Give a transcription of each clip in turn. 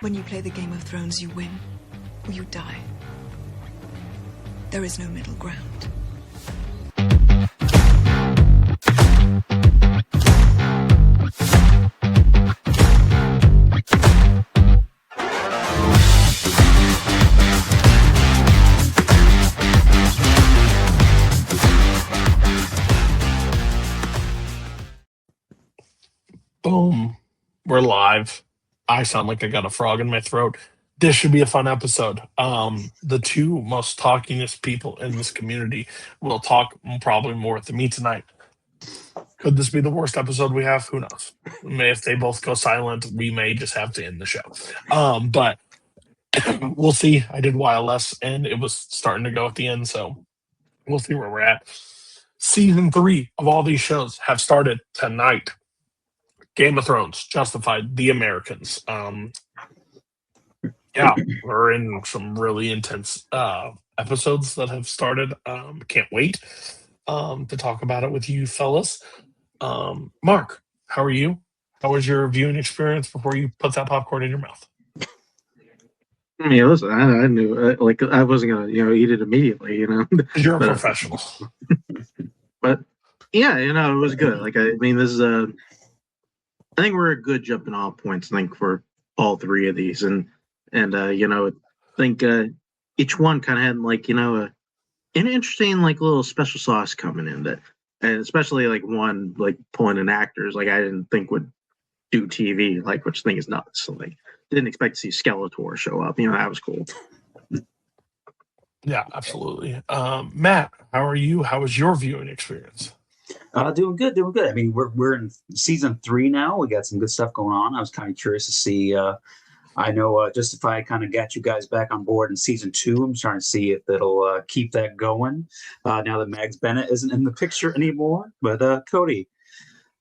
When you play the Game of Thrones, you win or you die. There is no middle ground. Boom. We're live. I sound like I got a frog in my throat. This should be a fun episode. The two most talkingest people in this community will talk probably more than me tonight. Could this be the worst episode we have? Who knows? If they both go silent, we may just have to end the show. But we'll see. I did YLS, and it was starting to go at the end, so we'll see where we're at. Season 3 of all these shows have started tonight. Game of Thrones, Justified, The Americans. Yeah, we're in some really intense episodes that have started. Can't wait to talk about it with you fellas. Mark, how are you? How was your viewing experience before you put that popcorn in your mouth? I mean, listen, I knew, I wasn't gonna, eat it immediately, You're a professional. But yeah, it was good. This is I think we're a good jumping off points. I think for all three of these, and I think each one kind of had an interesting little special sauce coming in that, and especially one pulling in actors I didn't think would do TV, which I think is nuts. So didn't expect to see Skeletor show up. That was cool. Yeah, absolutely. Matt, how are you? How was your viewing experience? Doing good. I mean, we're in season 3 now. We got some good stuff going on. I was kind of curious to see. I know Justify kind of got you guys back on board in season 2. I'm trying to see if it'll keep that going now that Mags Bennett isn't in the picture anymore. But Cody,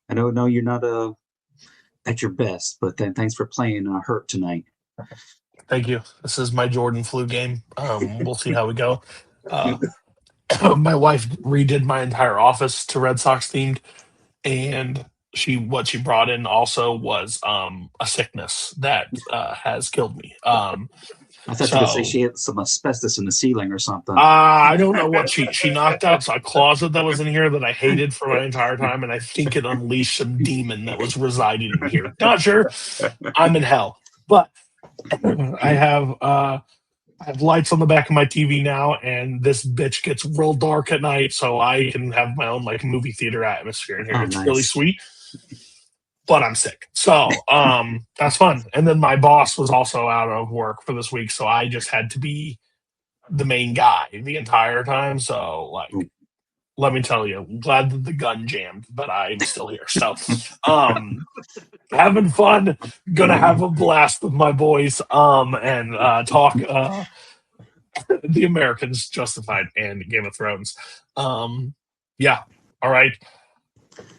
I know you're not at your best, but then thanks for playing Hurt tonight. Thank you. This is my Jordan flu game. We'll see how we go. My wife redid my entire office to Red Sox themed, and what she brought in also was a sickness that has killed me. I thought you were going to say she had some asbestos in the ceiling or something. I don't know what she knocked out a closet that was in here that I hated for my entire time, and I think it unleashed some demon that was residing in here. Not sure. I'm in hell, but I have lights on the back of my TV now, and this bitch gets real dark at night, so I can have my own movie theater atmosphere in here. It's nice. Really sweet, but I'm sick, so that's fun. And then my boss was also out of work for this week, so I just had to be the main guy the entire time. So let me tell you, I'm glad that the gun jammed, but I'm still here. So having fun, gonna have a blast with my boys and talk The Americans, Justified, and Game of Thrones. Yeah, all right.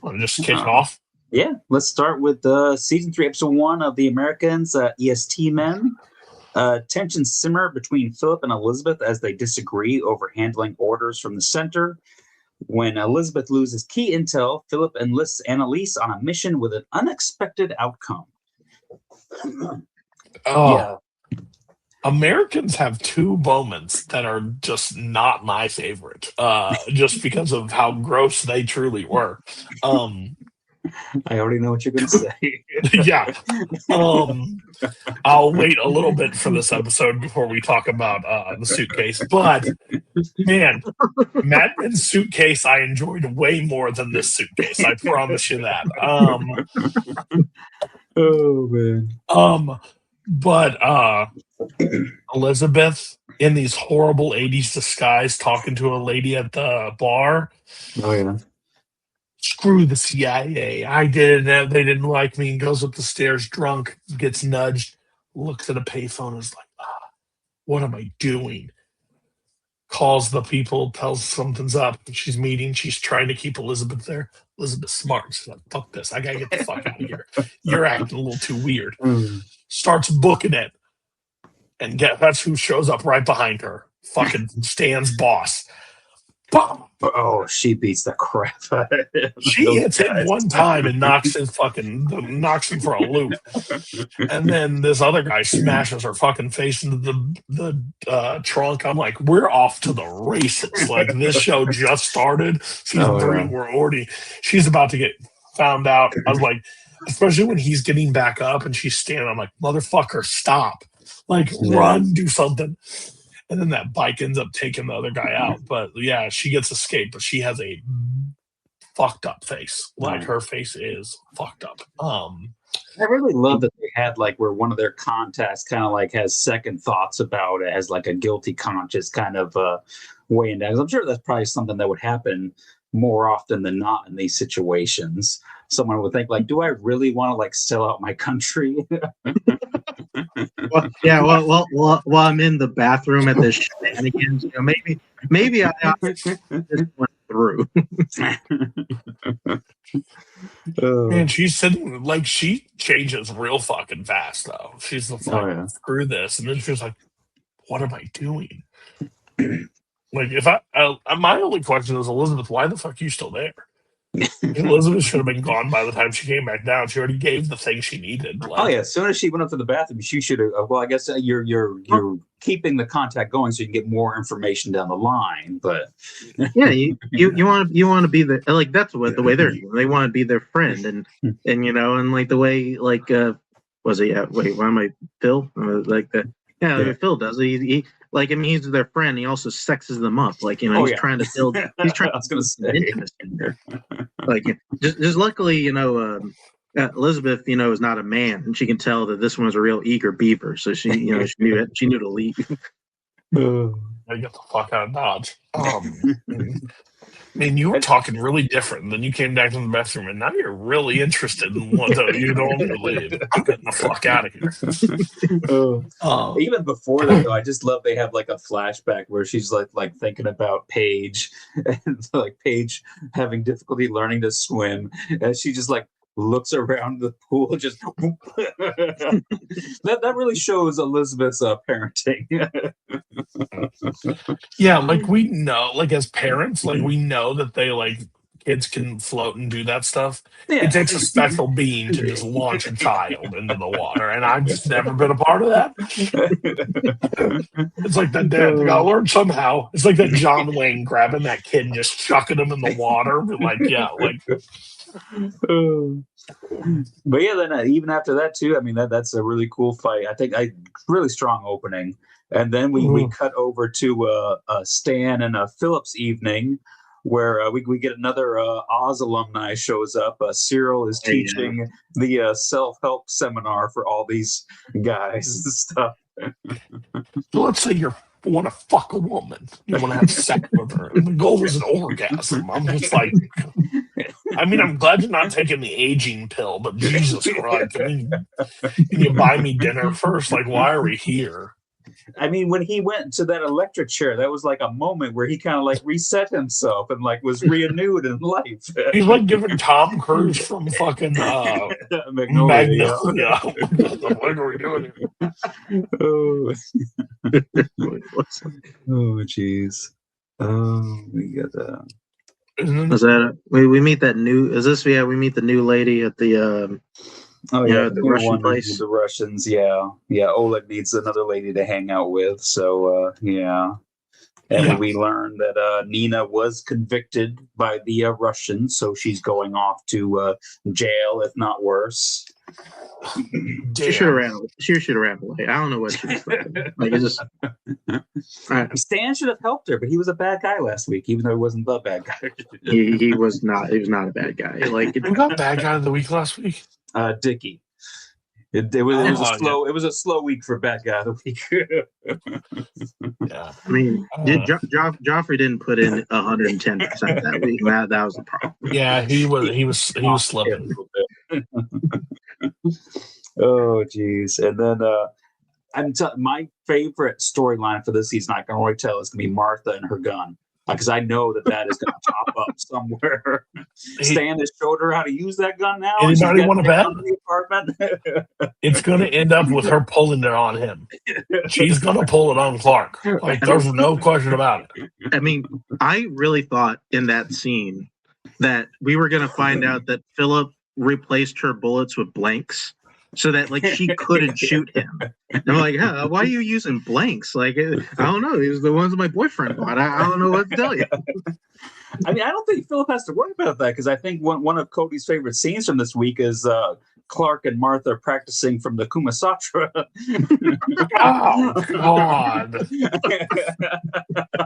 Want to just kick it off? Yeah, let's start with season 3, episode 1 of The Americans, EST Men. Tensions simmer between Philip and Elizabeth as they disagree over handling orders from the center. When Elizabeth loses key intel, Philip enlists Annalise on a mission with an unexpected outcome. Yeah. Americans have 2 moments that are just not my favorite, just because of how gross they truly were. I already know what you're going to say. Yeah. I'll wait a little bit for this episode before we talk about the suitcase. But, man, Mad Men's suitcase I enjoyed way more than this suitcase. I promise you that. Oh, man. But Elizabeth in these horrible 80s disguise talking to a lady at the bar. Oh, yeah. Screw the CIA. I did it. They didn't like me. And goes up the stairs drunk, gets nudged, looks at a payphone, and is like, what am I doing? Calls the people, tells something's up. She's meeting. She's trying to keep Elizabeth there. Elizabeth's smart. She's like, fuck this. I got to get the fuck out of here. You're acting a little too weird. Starts booking it. And that's who shows up right behind her. Fucking Stan's boss. Bum! Oh, she beats the crap out of him. She hits him one time and knocks him for a loop. And then this other guy smashes her fucking face into the trunk. I'm like, we're off to the races. Like, this show just started, season 3, and she's about to get found out. I was like, especially when he's getting back up and she's standing, I'm like, motherfucker, stop. Like, run, do something. And then that bike ends up taking the other guy out. But yeah, she gets escaped, but she has a fucked up face. Like, her face is fucked up. I really love that they had like where one of their contacts kind of like has second thoughts about it, has like a guilty conscience kind of weighing down. 'Cause I'm sure that's probably something that would happen more often than not in these situations. Someone would think like, do I really want to like sell out my country? Well, I'm in the bathroom at this shenanigans. You know, maybe I just went through. Man, she's sitting like she changes real fucking fast though. She's like, screw this, and then she's like, "What am I doing?" Like, if my only question is, Elizabeth, why the fuck are you still there? Elizabeth should have been gone by the time she came back down. She already gave the thing she needed. Like, as soon as she went up to the bathroom, she should have. Well, I guess you're keeping the contact going so you can get more information down the line. But yeah, you want to be the like that's what the way they want to be their friend and you know and like the way like was it wait why am I Phil like that Phil does he like I mean he's their friend. He also sexes them up like you know he's trying to build he's trying to build intimacy in there. Like just luckily you know Elizabeth you know is not a man and she can tell that this one's a real eager beaver so she you know she knew to leave. I get the fuck out of Dodge. I mean, you were talking really different, and then you came back to the bathroom, and now you're really interested in what you don't leave. I'm getting the fuck out of here. Even before that, though, I just love they have like a flashback where she's like thinking about Paige and like Paige having difficulty learning to swim, and she just like looks around the pool, just that really shows Elizabeth's parenting. Yeah, like we know, like as parents, like we know that they like kids can float and do that stuff. Yeah. It takes a special being to just launch a child into the water, and I've just never been a part of that. It's like that dad, they gotta learn somehow. It's like that John Wayne grabbing that kid and just chucking him in the water. But like, yeah, like. But yeah, then even after that too, I mean that's a really cool fight. I think really strong opening, and then we cut over to Stan and Philip's evening, where we get another Oz alumni shows up. Cyril is teaching the self-help seminar for all these guys and stuff. So let's say you want to fuck a woman, you want to have sex with her, and the goal is an orgasm. I'm just like, I mean, I'm glad you're not taking the aging pill, but Jesus Christ, can you buy me dinner first? Like, why are we here? I mean, when he went to that electric chair, that was like a moment where he kind of like reset himself and like was renewed in life. He's like giving Tom Cruise from fucking Magnolia. What the fuck are we doing here? Oh, jeez. We got that. Was that we meet that new? Is this? Yeah, we meet the new lady at the. The Russian place. The Russians, yeah. Oleg needs another lady to hang out with, so And we learn that Nina was convicted by the Russians, so she's going off to jail, if not worse. She should have ran away. I don't know what she was thinking. Like it's just. Stan should have helped her, but he was a bad guy last week, even though he wasn't the bad guy. he was not. He was not a bad guy. Like who got bad guy of the week last week? Dickie. It was a slow week for bad guy of the week. Yeah, I mean, Joffrey didn't put in 110% that week. That was the problem. Yeah, he was slipping. Oh, geez. And then my favorite storyline for this season, I can already tell, is going to be Martha and her gun. because I know that is going to pop up somewhere. Stan has showed her how to use that gun now. Anybody want to bet? The apartment. It's going to end up with her pulling it on him. She's going to pull it on Clark. Like, there's no question about it. I mean, I really thought in that scene that we were going to find out that Philip replaced her bullets with blanks so that like she couldn't shoot him. And I'm like, why are you using blanks? Like, I don't know. These are the ones my boyfriend bought. I don't know what to tell you. I mean, I don't think Philip has to worry about that because I think one of Cody's favorite scenes from this week is Clark and Martha practicing from the Kumasatra. Oh, God.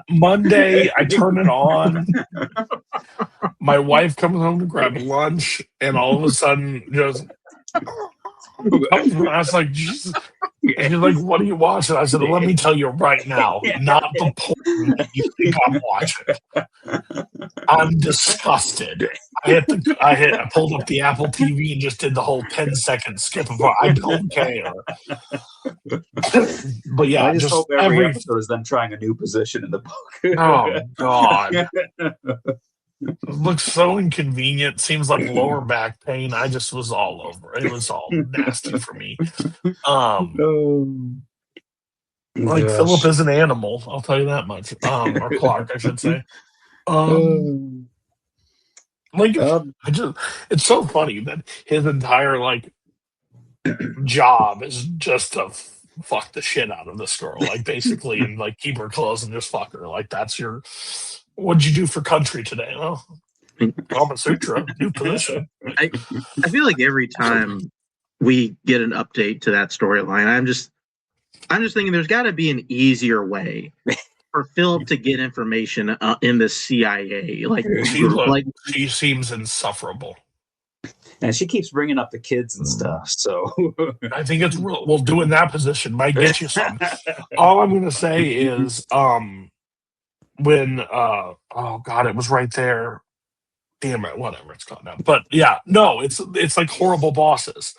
Monday, I turn it on. My wife comes home to grab lunch, and all of a sudden, just... I was like, Jesus. And she's like, what are you watching? I said, let me tell you right now, not the porn that you think I'm watching. I'm disgusted. I pulled up the Apple TV and just did the whole 10-second skip of it. I don't care. But yeah, I just hope every episode is them trying a new position in the book. Oh, God. It looks so inconvenient. Seems like lower back pain. I just was all over. It was all nasty for me. Like Philip is an animal. I'll tell you that much. Or Clark, I should say. It's so funny that his entire job is just to fuck the shit out of this girl, like basically, and like keep her close and just fuck her. Like that's your. What'd you do for country today? Well, Kama Sutra, new position. I feel like every time we get an update to that storyline, I'm just thinking there's got to be an easier way for Philip to get information in the CIA. She seems insufferable, and she keeps bringing up the kids and stuff. So I think it's real. Well, doing that position might get you some. All I'm going to say is, when oh God, it was right there. Damn it, whatever it's called now. But yeah, no, it's like Horrible Bosses.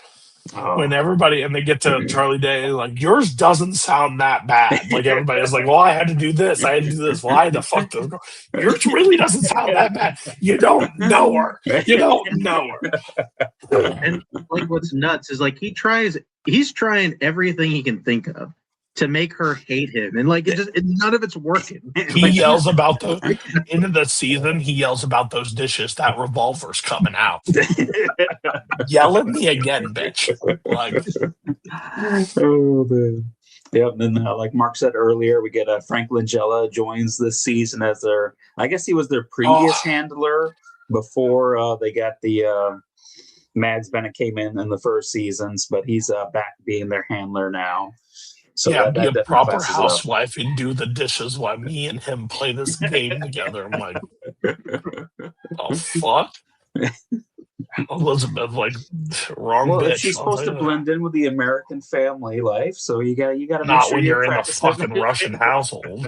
When everybody and they get to Charlie Day, like yours doesn't sound that bad. Like everybody's like, well, I had to do this, I had to do this. Why the fuck does yours really doesn't sound that bad? You don't know her. You don't know her. And like what's nuts is like he's trying everything he can think of to make her hate him, and like none of it's working. He yells about the end of the season. He yells about those dishes. That revolver's coming out. Yell at me again, bitch. Like, oh man. Yep. And then, like Mark said earlier, we get Frank Langella joins this season as their. I guess he was their previous handler before they got the. Mads Bennett came in the first seasons, but he's back being their handler now. So yeah, be a proper housewife and do the dishes while me and him play this game together. I'm like, oh fuck, Elizabeth, like wrong bitch. She's supposed to blend in with the American family life, so you got to not when you're in a fucking Russian household.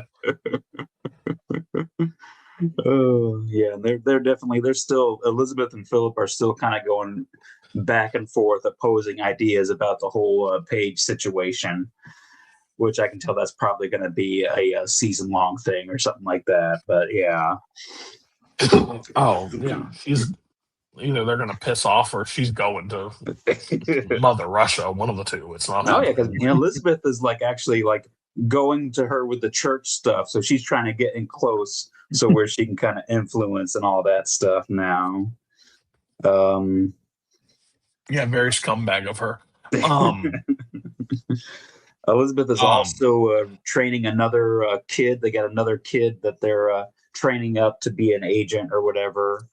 Oh yeah, they're still Elizabeth and Philip are still kind of going back and forth, opposing ideas about the whole Paige situation. Which I can tell that's probably going to be a season-long thing or something like that. But yeah. Oh yeah, she's either they're going to piss off or she's going to Mother Russia. One of the two. It's not. Oh yeah, because Elizabeth is like actually like going to her with the church stuff, so she's trying to get in close, so where she can kind of influence and all that stuff now. Yeah, very scumbag of her. Elizabeth is also training another kid. They got another kid that they're training up to be an agent or whatever.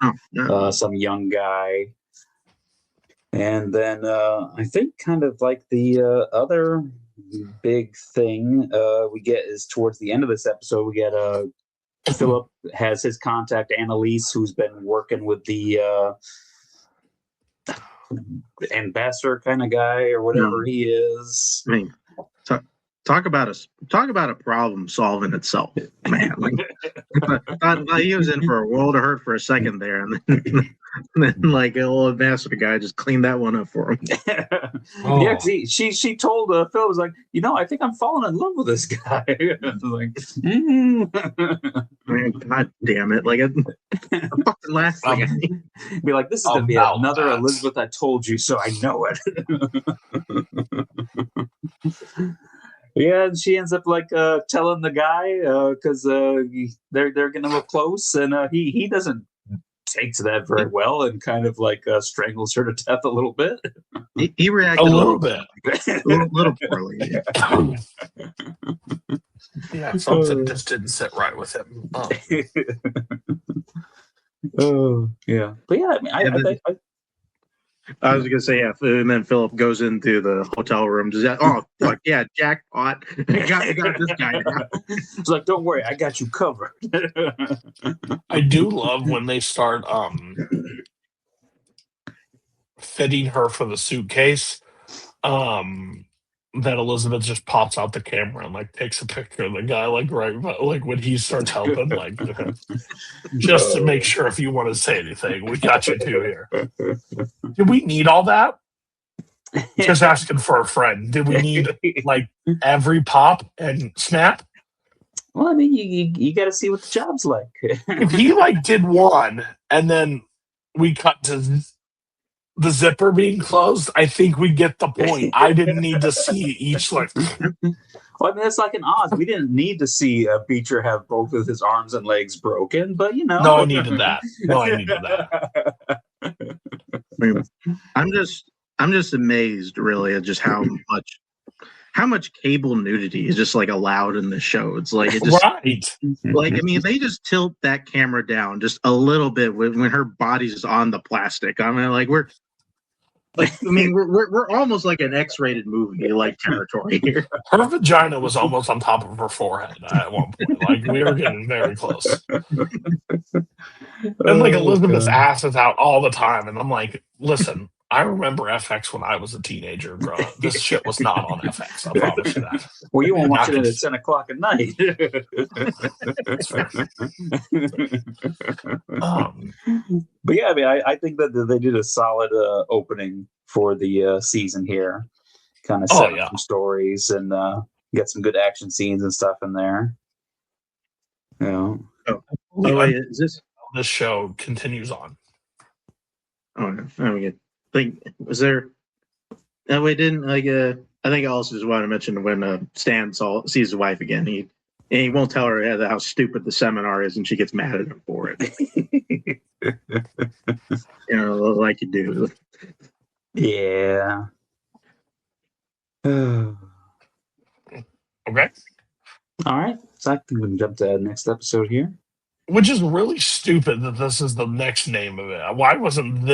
Some young guy. And then I think kind of like the other big thing we get is towards the end of this episode, we get Philip has his contact, Annalise, who's been working with the ambassador kind of guy or whatever he is. I mean, talk about a problem solving itself, man. Like, I thought he was in for a world of hurt for a second there, and then And then like a little ambassador guy just cleaned that one up for him. Yeah, 'cause she told Phil, was like, I think I'm falling in love with this guy. I was like, Man, God damn it! Like the fucking last thing I need. be like, this is gonna be About another that. Elizabeth I told you, so I know it. Yeah, and she ends up like telling the guy because they're getting a little close, and he doesn't take to that very well, and kind of like strangles her to death a little bit. He reacted A little bit. little poorly. Yeah, something just didn't sit right with him. Oh, yeah, but yeah, I mean, I was gonna say, yeah, and then Philip goes into the hotel room. Oh fuck yeah, jackpot! I got this guy now. It's like, don't worry, I got you covered. I do love when they start fitting her for the suitcase. That Elizabeth just pops out the camera and like takes a picture of the guy, like right, like when he starts helping, like just to make sure if you want to say anything, we got you too here. Did we need all that? Just asking for a friend. Did we need like every pop and snap? Well, I mean, you got to see what the job's like. If he like did one and then we cut to the zipper being closed, I think we get the point. I didn't need to see each like. Well, I mean, it's like an Oz. We didn't need to see Beecher have both of his arms and legs broken, but No, I needed that. I mean, I'm just amazed, really, at just how much cable nudity is just like allowed in the show. It's like it just Right. like, I mean, they just tilt that camera down just a little bit when her body's on the plastic. I mean, like we're almost like an X-rated movie like territory here. Her vagina was almost on top of her forehead at one point. Like we were getting very close. And like Elizabeth's ass is out all the time, and I'm like, listen, I remember FX when I was a teenager growing up. This shit was not on FX. I promise you that. Well, you won't watch it at 10 o'clock at night. But yeah, I mean, I think that they did a solid opening for the season here. Kind of set up some stories and get some good action scenes and stuff in there. Yeah. Wait, is this show continues on? Oh, no. I mean, was there? That way, didn't like I think I also just want to mention when Stan sees his wife again, he won't tell her how stupid the seminar is, and she gets mad at him for it. Like you do. Yeah. Okay. All right. So I think we can jump to the next episode here. Which is really stupid that this is the next name of it. Why wasn't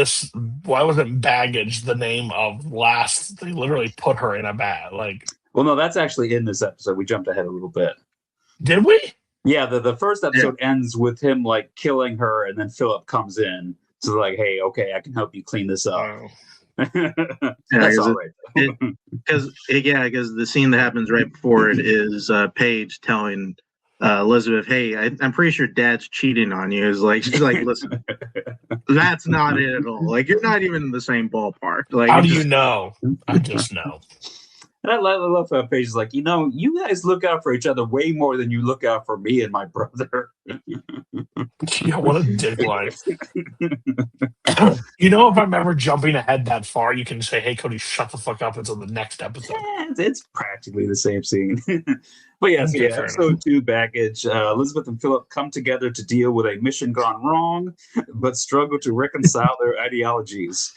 baggage the name of last? They literally put her in a bag. Like, well, no, that's actually in this episode. We jumped ahead a little bit. Did we? Yeah, the first episode ends with him like killing her, and then Philip comes in. So they're like, hey, okay, I can help you clean this up. That's all right. Because the scene that happens right before it is Paige telling Elizabeth, hey, I'm pretty sure Dad's cheating on you. She's like, listen, that's not it at all. Like, you're not even in the same ballpark. Like, how do you know? I just know. And I love how Paige is like, you guys look out for each other way more than you look out for me and my brother. Yeah, what a dick line. If I'm ever jumping ahead that far, you can say, hey, Cody, shut the fuck up until the next episode. Yeah, it's practically the same scene. But yeah, episode 2, baggage. Elizabeth and Philip come together to deal with a mission gone wrong, but struggle to reconcile their ideologies.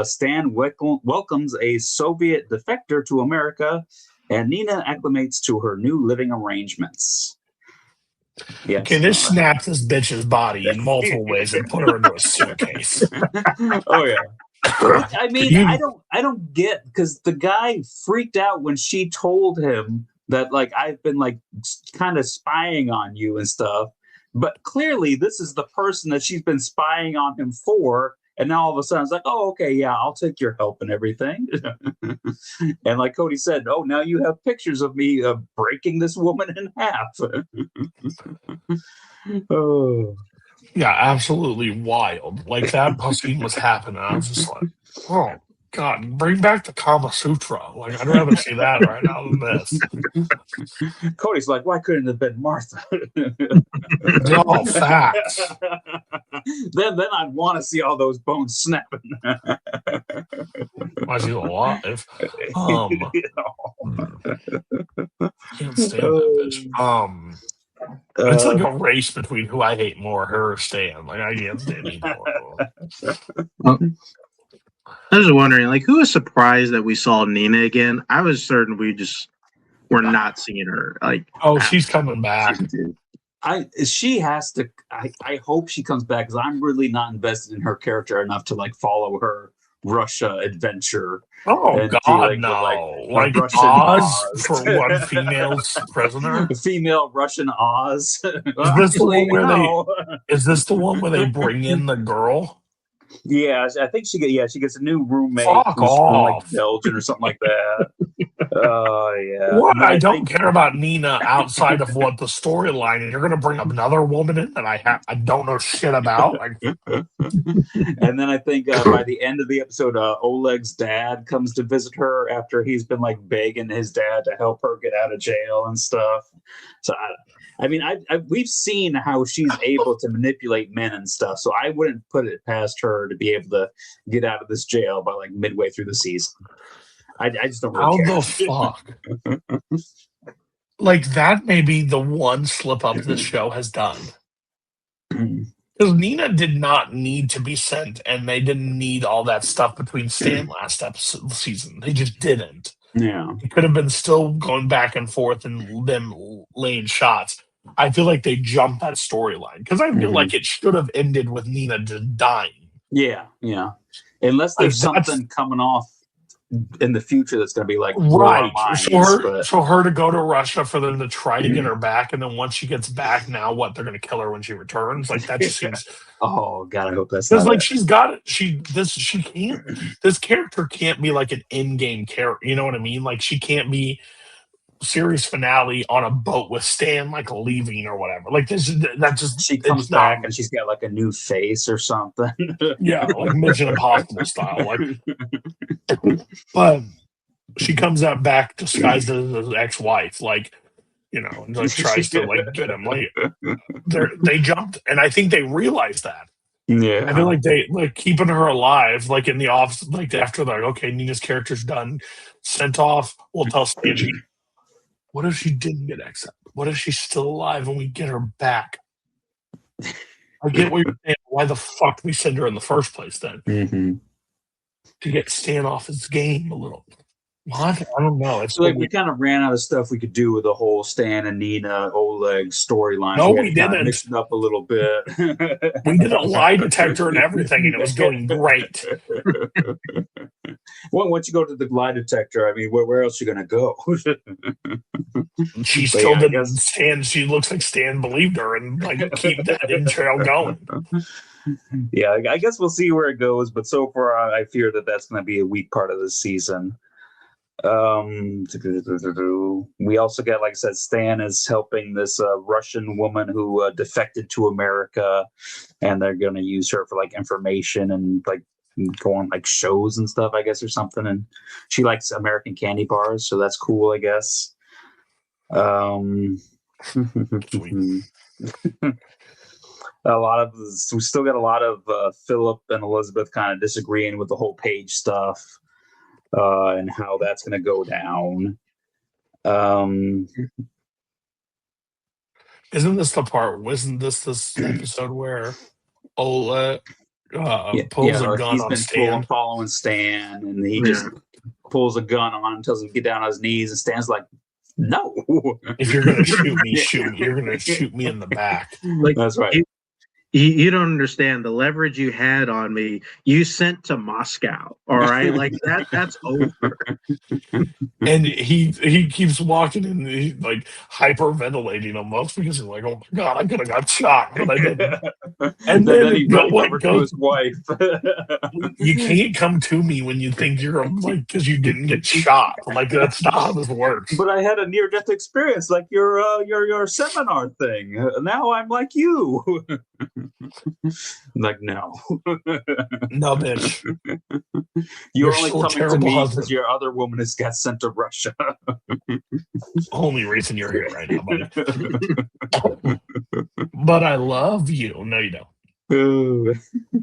Stan welcomes a Soviet defector to America, and Nina acclimates to her new living arrangements. Yes. Okay, they snapped this bitch's body in multiple ways and put her into a suitcase. Oh yeah. I mean, I don't get, because the guy freaked out when she told him that like I've been like kind of spying on you and stuff, but clearly this is the person that she's been spying on him for, and now all of a sudden it's like, oh, okay, yeah, I'll take your help and everything. And like Cody said, oh, now you have pictures of me breaking this woman in half. Oh. Yeah, absolutely wild. Like that scene was happening. I was just like, oh God, bring back the Kama Sutra. Like I'd rather see that right now than this. Cody's like, why couldn't it have been Martha? Oh, facts. then I'd want to see all those bones snapping. Why she's alive? Can't stand that bitch. It's like a race between who I hate more, her or Stan. Like I can't stand either one of them. I was wondering, like, who was surprised that we saw Nina again? I was certain we just were not seeing her. Like, Oh, she's coming back. She has to. I hope she comes back because I'm really not invested in her character enough to like follow her Russia adventure. Oh God, no! Like Oz for one female prisoner. The female Russian Oz. Is this the one where they? Is this the one where they bring in the girl? Yeah, I think she gets a new roommate Fuck who's off. from like Belgium or something like that. Oh yeah. What? I don't care about Nina outside of what the storyline is. You're gonna bring another woman in that I don't know shit about. Like, and then I think by the end of the episode, Oleg's dad comes to visit her after he's been like begging his dad to help her get out of jail and stuff. So I mean, we've seen how she's able to manipulate men and stuff, so I wouldn't put it past her to be able to get out of this jail by like midway through the season. I just don't really care. How the fuck? Like that may be the one slip up this show has done. Because Nina did not need to be sent, and they didn't need all that stuff between Stan last episode season. They just didn't. Yeah. It could have been still going back and forth and them laying shots. I feel like they jumped that storyline because I feel like it should have ended with Nina just dying. Yeah, yeah. Unless there's something coming off in the future that's going to be like right. Lines, so her to go to Russia for them to try to get her back, and then once she gets back, now what? They're going to kill her when she returns. Like that just seems. Oh God, I hope that's because like she's got it. She can't. This character can't be like an in-game character. You know what I mean? Like she can't be series finale on a boat with Stan like leaving or whatever. Like this, that just she comes back and she's got like a new face or something. Yeah, like Mission Impossible style. Like, but she comes out back disguised as his ex-wife, like you know, and like tries to like get him. Like they jumped, and I think they realized that. Yeah, I feel like they like keeping her alive, like in the office, like after they're like, okay, Nina's character's done, sent off. We'll tell Stan. What if she didn't get accepted? What if she's still alive and we get her back? I get what you're saying. Why the fuck we send her in the first place then? Mm-hmm. To get Stan off his game a little. What? I don't know. It's so like we kind of ran out of stuff we could do with the whole Stan and Nina Oleg storyline. No, we didn't. Mix it up a little bit. We did a lie detector and everything, and it was going great. Well, once you go to the lie detector, I mean, where else are you going to go? She still didn't stand. She looks like Stan believed her and like keep that trail going. Yeah, I guess we'll see where it goes. But so far, I fear that that's going to be a weak part of the season. We also got, like I said, Stan is helping this Russian woman who defected to America, and they're going to use her for like information and like go on like shows and stuff, I guess, or something. And she likes American candy bars, so that's cool, I guess. We still got a lot of Philip and Elizabeth kind of disagreeing with the whole Paige stuff. And how that's going to go down. Isn't this the part? Isn't this episode where Ola pulls a gun on Stan? Following Stan, and he just pulls a gun on him, tells him to get down on his knees, and Stan's like, "No, if you're going to shoot me, shoot me. You're going to shoot me in the back." Like, that's right. You don't understand the leverage you had on me. You sent to Moscow, all right? Like that's over. And he keeps walking and he's like hyperventilating almost because he's like, oh my God, I could have got shot, but I didn't. And then he goes to his wife. You can't come to me when you think you're like because you didn't get shot. Like that's not how this works. But I had a near-death experience, like your seminar thing. Now I'm like you. Like, no. No, bitch. You're You're only still a coming to terrible me husband. because your other woman has got sent to Russia. Only reason you're here right now, buddy. But I love you. No, you don't. You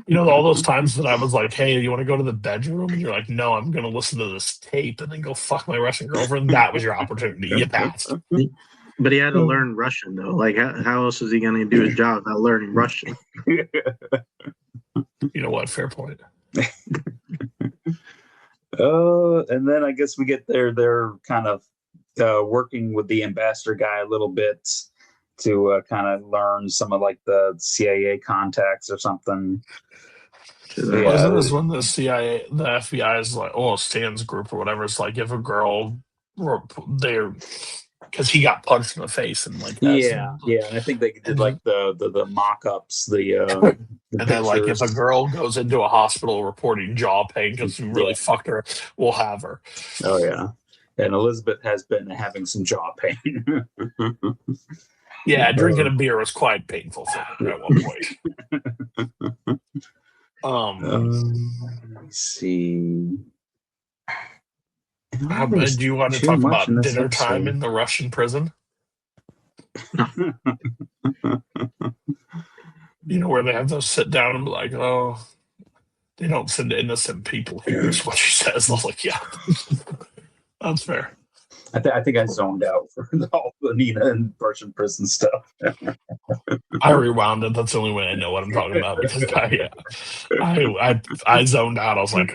know, all those times that I was like, hey, you want to go to the bedroom? And you're like, no, I'm going to listen to this tape and then go fuck my Russian girlfriend. That was your opportunity. You passed. But he had to learn Russian, though. Like, how else is he going to do his job without learning Russian? You know what? Fair point. And then I guess we get there. They're kind of working with the ambassador guy a little bit to kind of learn some of like the CIA contacts or something. Wasn't this when the CIA, the FBI is like, oh, Stan's group or whatever, it's like if a girl, they're, because he got punched in the face and like yeah. And I think they did like the mock-ups, the and then like if a girl goes into a hospital reporting jaw pain because we really fucked her, we'll have her. Oh yeah, and Elizabeth has been having some jaw pain. Yeah, drinking a beer was quite painful for her at one point. Let's see. Do you want to talk about dinner time in the Russian prison? You know, where they have those sit down and be like, oh, they don't send innocent people here, is what she says. I was like, yeah, that's fair. I think I zoned out for all the Nina and Russian prison stuff. I rewound it. That's the only way I know what I'm talking about because I zoned out. I was like,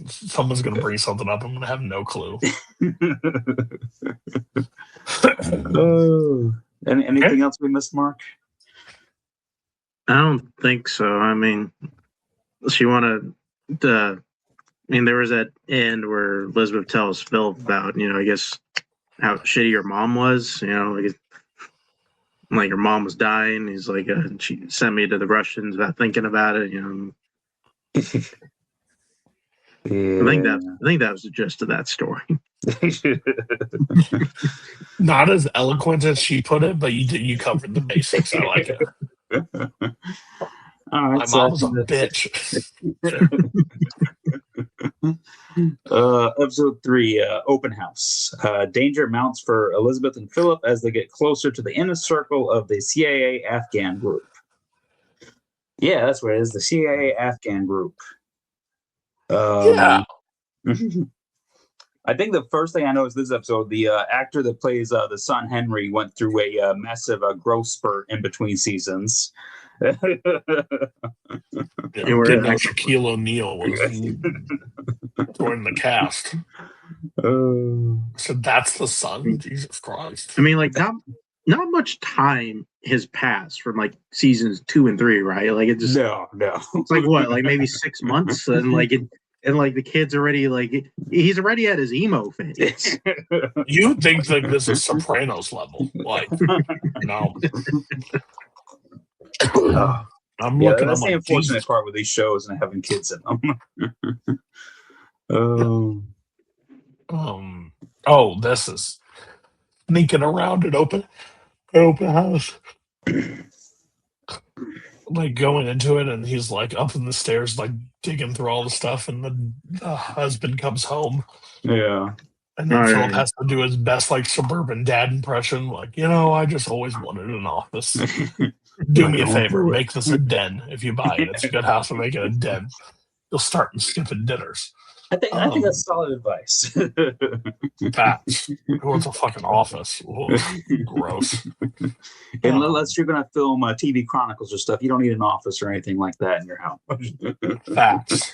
someone's going to bring something up. I'm going to have no clue. Anything else we missed, Mark? I don't think so. I mean, she wanted to. I mean, there was that end where Elizabeth tells Philip about, I guess how shitty her mom was. Like her mom was dying. He's like, she sent me to the Russians without thinking about it. I think that was the gist of that story. Not as eloquent as she put it, but you covered the basics. I like it. All right, my mom was a bitch. Episode 3, Open House. Danger mounts for Elizabeth and Philip as they get closer to the inner circle of the CIA Afghan group. Yeah, that's what it is, the CIA Afghan group. Yeah. I think the first thing I noticed this episode, the actor that plays the son Henry went through a massive growth spurt in between seasons. Getting Shaquille O'Neal was joining the cast. So that's the son? Jesus Christ. I mean, like, not much time has passed from like seasons 2 and 3, right? Like, it just no. It's like what, like maybe 6 months, and like it. And like the kid's already he's already at his emo phase. You think like this is Sopranos level? Like, no. I'm looking. That's the like, unfortunate part with these shows and having kids in them. This is sneaking around an open house. Like going into it, and he's like up in the stairs, like digging through all the stuff, and the husband comes home. Yeah. And then Philip has to do his best, like, suburban dad impression. Like, I just always wanted an office. Do me a favor, make this a den if you buy it. It's a good house to make it a den. You'll start skipping dinners. I think that's solid advice. Facts. Who wants a fucking office? Ugh, gross. Unless you're going to film TV Chronicles or stuff, you don't need an office or anything like that in your house. Facts.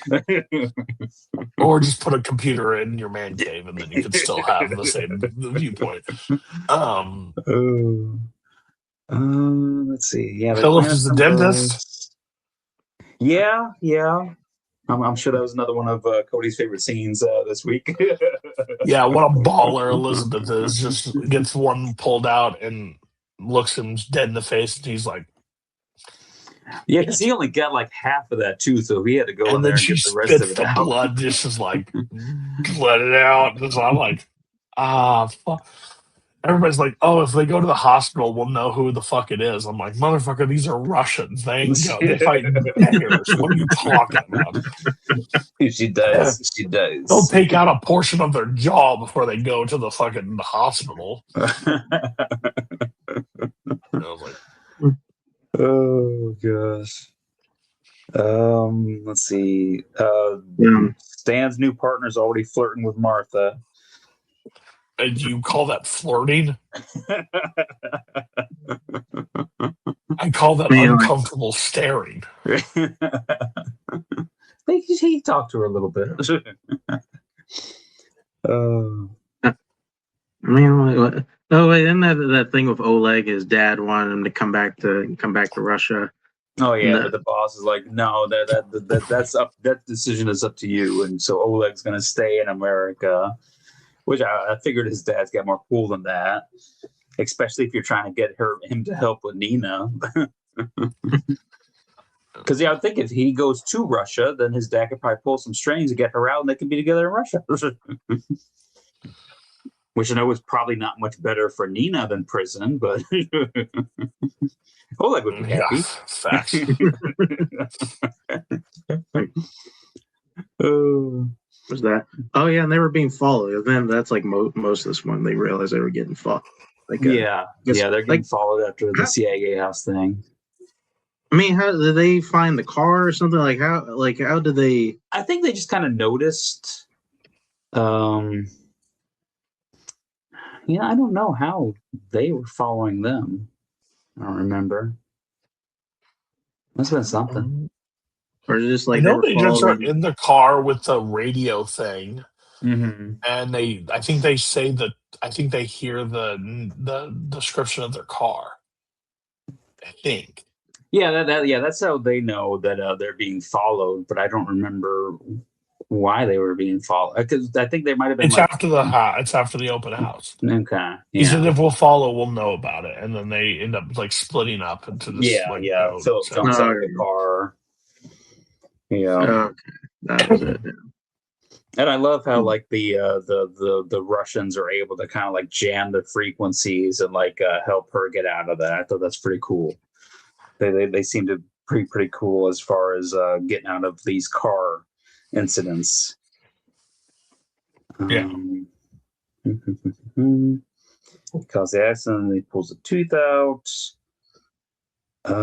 Or just put a computer in your man cave, and then you can still have the same viewpoint. Let's see. Yeah, Philip is a dentist. Yeah. I'm sure that was another one of Cody's favorite scenes this week. Yeah, what a baller Elizabeth is. Just gets one pulled out and looks him dead in the face, and he's like... Yeah, because he only got like half of that too, so he had to go in there and get the rest of it the out. Blood just is like, let it out. And so I'm like, fuck. everybody's like, "Oh, if they go to the hospital, we'll know who the fuck it is." I'm like, "Motherfucker, these are Russians. They ain't go. They fight bears. What are you talking about?" She does. She does. They'll take out a portion of their jaw before they go to the fucking hospital. I was like, oh gosh. Let's see. Stan's new partner's already flirting with Martha. and you call that flirting? I call that uncomfortable staring. He talked to her a little bit. I mean, oh wait, isn't that thing with Oleg? His dad wanted him to come back to Russia. Oh yeah, but the boss is like, no, that's up. That decision is up to you, and so Oleg's gonna stay in America. Which I figured his dad's got more cool than that, especially if you're trying to get him to help with Nina. Because I think if he goes to Russia, then his dad could probably pull some strings and get her out, and they can be together in Russia. Which I know is probably not much better for Nina than prison, but Oleg would be happy. Yeah, facts. Was that? Oh yeah, and they were being followed. And then that's like most of this one. They realized they were getting followed. Like they're getting followed after the CIA house thing. I mean, how did they find the car or something? How did they? I think they just kind of noticed. Yeah, I don't know how they were following them. I don't remember. Must have been something. Or just like I know they just are in the car with the radio thing, mm-hmm. and I think they say that. I think they hear the description of their car. I think. Yeah, that's how they know that they're being followed. But I don't remember why they were being followed. Because I think they might have been. It's after the open house. Okay. Yeah. He said if we'll follow, we'll know about it, and then they end up like splitting up into this. Philip jumps out of the car. Yeah. That was it. Yeah. And I love how like the Russians are able to kind of like jam the frequencies and like help her get out of that. I thought that's pretty cool. They seem to be pretty cool as far as getting out of these car incidents. Yeah. Because the accident, he pulls a tooth out. I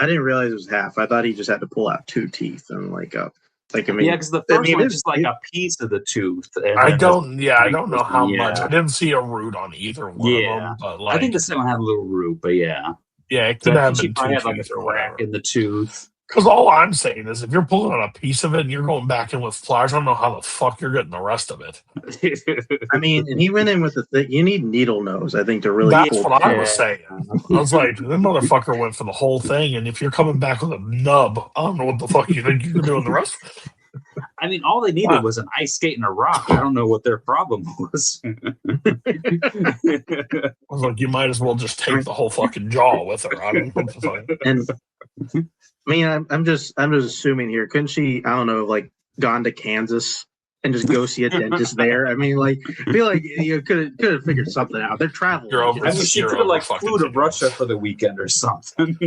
didn't realize it was half. I thought he just had to pull out 2 teeth and because the first one is just like a piece of the tooth. I don't know how much. I didn't see a root on either one of them. But I think the second one had a little root, but yeah. Yeah, it could have she been probably had 2 like a teeth or crack whatever. in the tooth. Because all I'm saying is, if you're pulling out a piece of it and you're going back in with pliers, I don't know how the fuck you're getting the rest of it. I mean, and he went in with the thing. You need needle nose, I think, to really. That's what I was saying. I was like, the motherfucker went for the whole thing, and if you're coming back with a nub, I don't know what the fuck you think you're doing the rest. I mean, all they needed was an ice skate and a rock. I don't know what their problem was. I was like, you might as well just take the whole fucking jaw with her. I don't know what the fuck. And I mean, I'm just assuming here. Couldn't she? I don't know, like gone to Kansas and just go see a dentist there? I mean, like, I feel like you could have figured something out. They're traveling. I mean, she could have like flew to Russia for the weekend or something.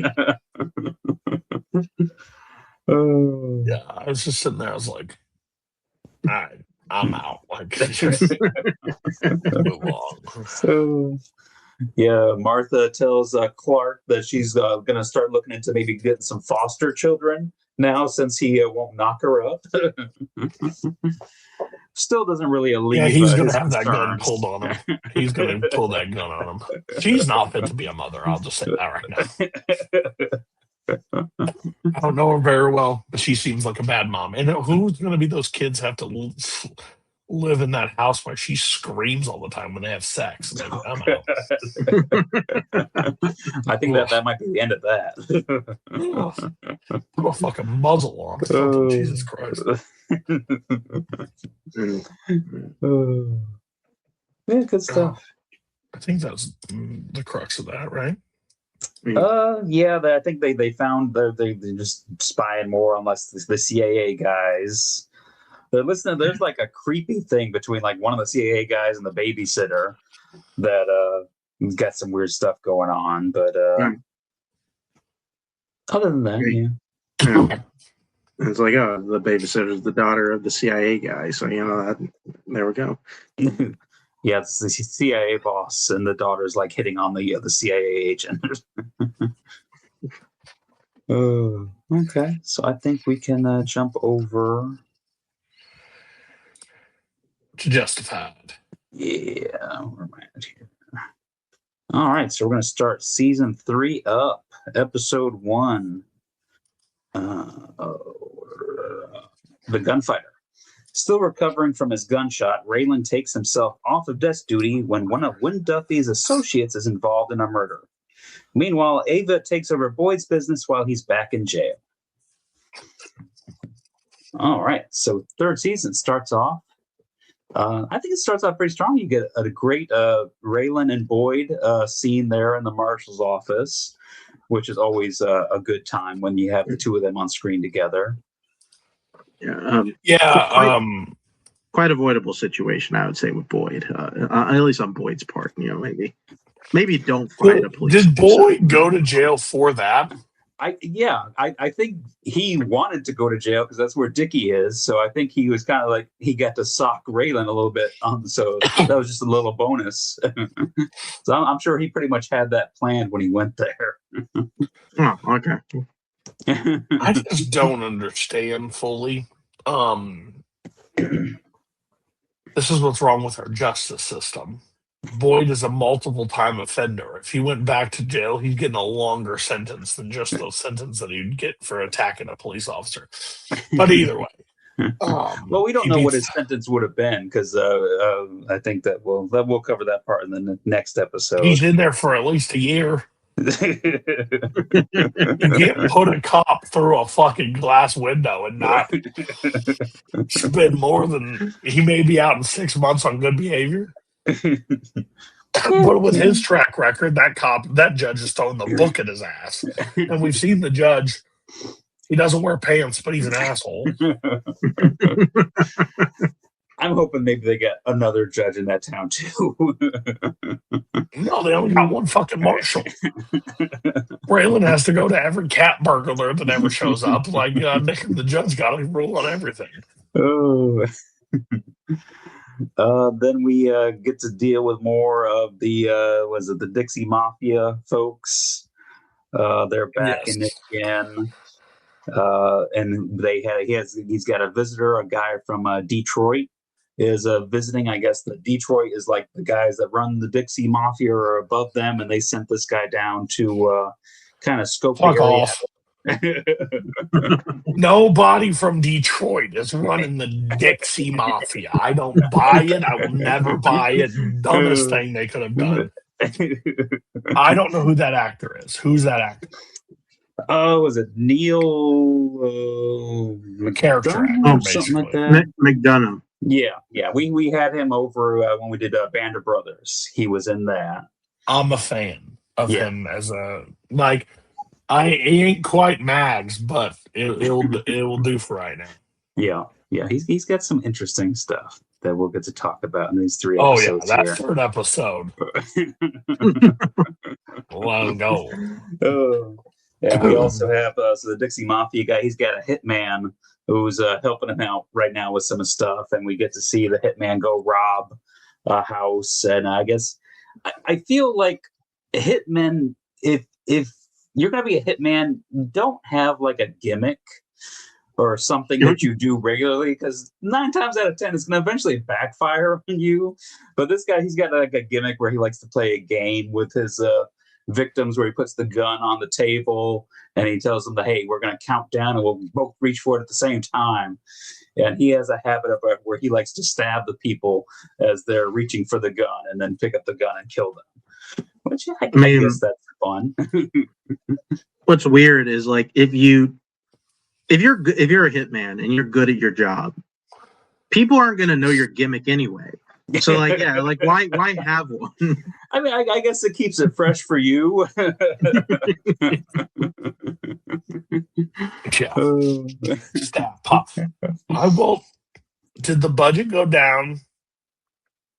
Yeah, I was just sitting there. I was like, all right, I'm out. Like, just move on. So, yeah, Martha tells Clark that she's going to start looking into maybe getting some foster children now since he won't knock her up. Still doesn't really alleviate. Yeah, he's going to have that gun pulled on him. He's going to pull that gun on him. She's not fit to be a mother. I'll just say that right now. I don't know her very well, but she seems like a bad mom. And who's going to be those kids have to live in that house where she screams all the time when they have sex? Like, I'm out. I think that might be the end of that. Put a fucking muzzle on. Jesus Christ. Yeah, good stuff. I think that's the crux of that, right? I think they found they're just spying more on the CIA guys. They're listening. There's like a creepy thing between like one of the CIA guys and the babysitter that got some weird stuff going on. But other than that, yeah. It's like, oh, the babysitter's the daughter of the CIA guy. So, there we go. Yeah, it's the CIA boss, and the daughter's like hitting on the CIA agent. Okay, so I think we can jump over to Justified. Yeah, where am I at here? All right, so we're going to start season 3 up, episode 1. The Gunfighter. Still recovering from his gunshot, Raylan takes himself off of desk duty when one of Wynn Duffy's associates is involved in a murder. Meanwhile, Ava takes over Boyd's business while he's back in jail. All right, so third season starts off. I think it starts off pretty strong. You get a great Raylan and Boyd scene there in the marshal's office, which is always a good time when you have the two of them on screen together. Quite avoidable situation, I would say, with Boyd. At least on Boyd's part, maybe don't find a police. Did Boyd go to jail for that? I think he wanted to go to jail because that's where Dickie is. So I think he was kind of like he got to sock Raylan a little bit. So that was just a little bonus. So I'm sure he pretty much had that planned when he went there. Oh, okay. I just don't understand fully. This is what's wrong with our justice system. Boyd is a multiple-time offender. If he went back to jail, he's getting a longer sentence than just the sentence that he'd get for attacking a police officer. But either way. Well, we don't know what his sentence would have been because I think that we'll cover that part in the next episode. He's in there for at least a year. You can't put a cop through a fucking glass window and not spend more than he may be out in 6 months on good behavior. But with his track record, that judge is throwing the book at his ass. And we've seen the judge. He doesn't wear pants, but he's an asshole. I'm hoping maybe they get another judge in that town too. No, they only got one fucking marshal. Raylan has to go to every cat burglar that ever shows up. Like, the judge got to rule on everything. Oh. Then we get to deal with more of the the Dixie Mafia folks. They're back in it again, and he's got a visitor, a guy from Detroit is visiting. I guess the Detroit is like the guys that run the Dixie Mafia are above them, and they sent this guy down to kind of scope the area. Off. Nobody from Detroit is running the Dixie Mafia. I don't buy it. I will never buy it. Dumbest thing they could have done. I don't know who that actor is. Who's that actor? Oh, was it Neil? Character actor, something like that. McDonough. Yeah. We had him over when we did Band of Brothers. He was in that. I'm a fan of him as a he ain't quite Mags, but it will do for right now. Yeah. He's got some interesting stuff that we'll get to talk about in these 3 episodes. Oh yeah, that third episode. Let's go. Yeah, we also have the Dixie Mafia guy. He's got a hitman who's helping him out right now with some stuff, and we get to see the hitman go rob a house. And I guess I feel like hitmen, if you're going to be a hitman, don't have like a gimmick or something that you do regularly, because 9 times out of 10 it's going to eventually backfire on you. But this guy, he's got like a gimmick where he likes to play a game with his victims, where he puts the gun on the table and he tells them that, hey, we're going to count down and we'll both reach for it at the same time. And he has a habit of where he likes to stab the people as they're reaching for the gun and then pick up the gun and kill them. Which I guess that's fun. What's weird is like if you're a hitman and you're good at your job, people aren't going to know your gimmick anyway. So why have one? I mean, I guess it keeps it fresh for you. Yeah. Stab, pop. did the budget go down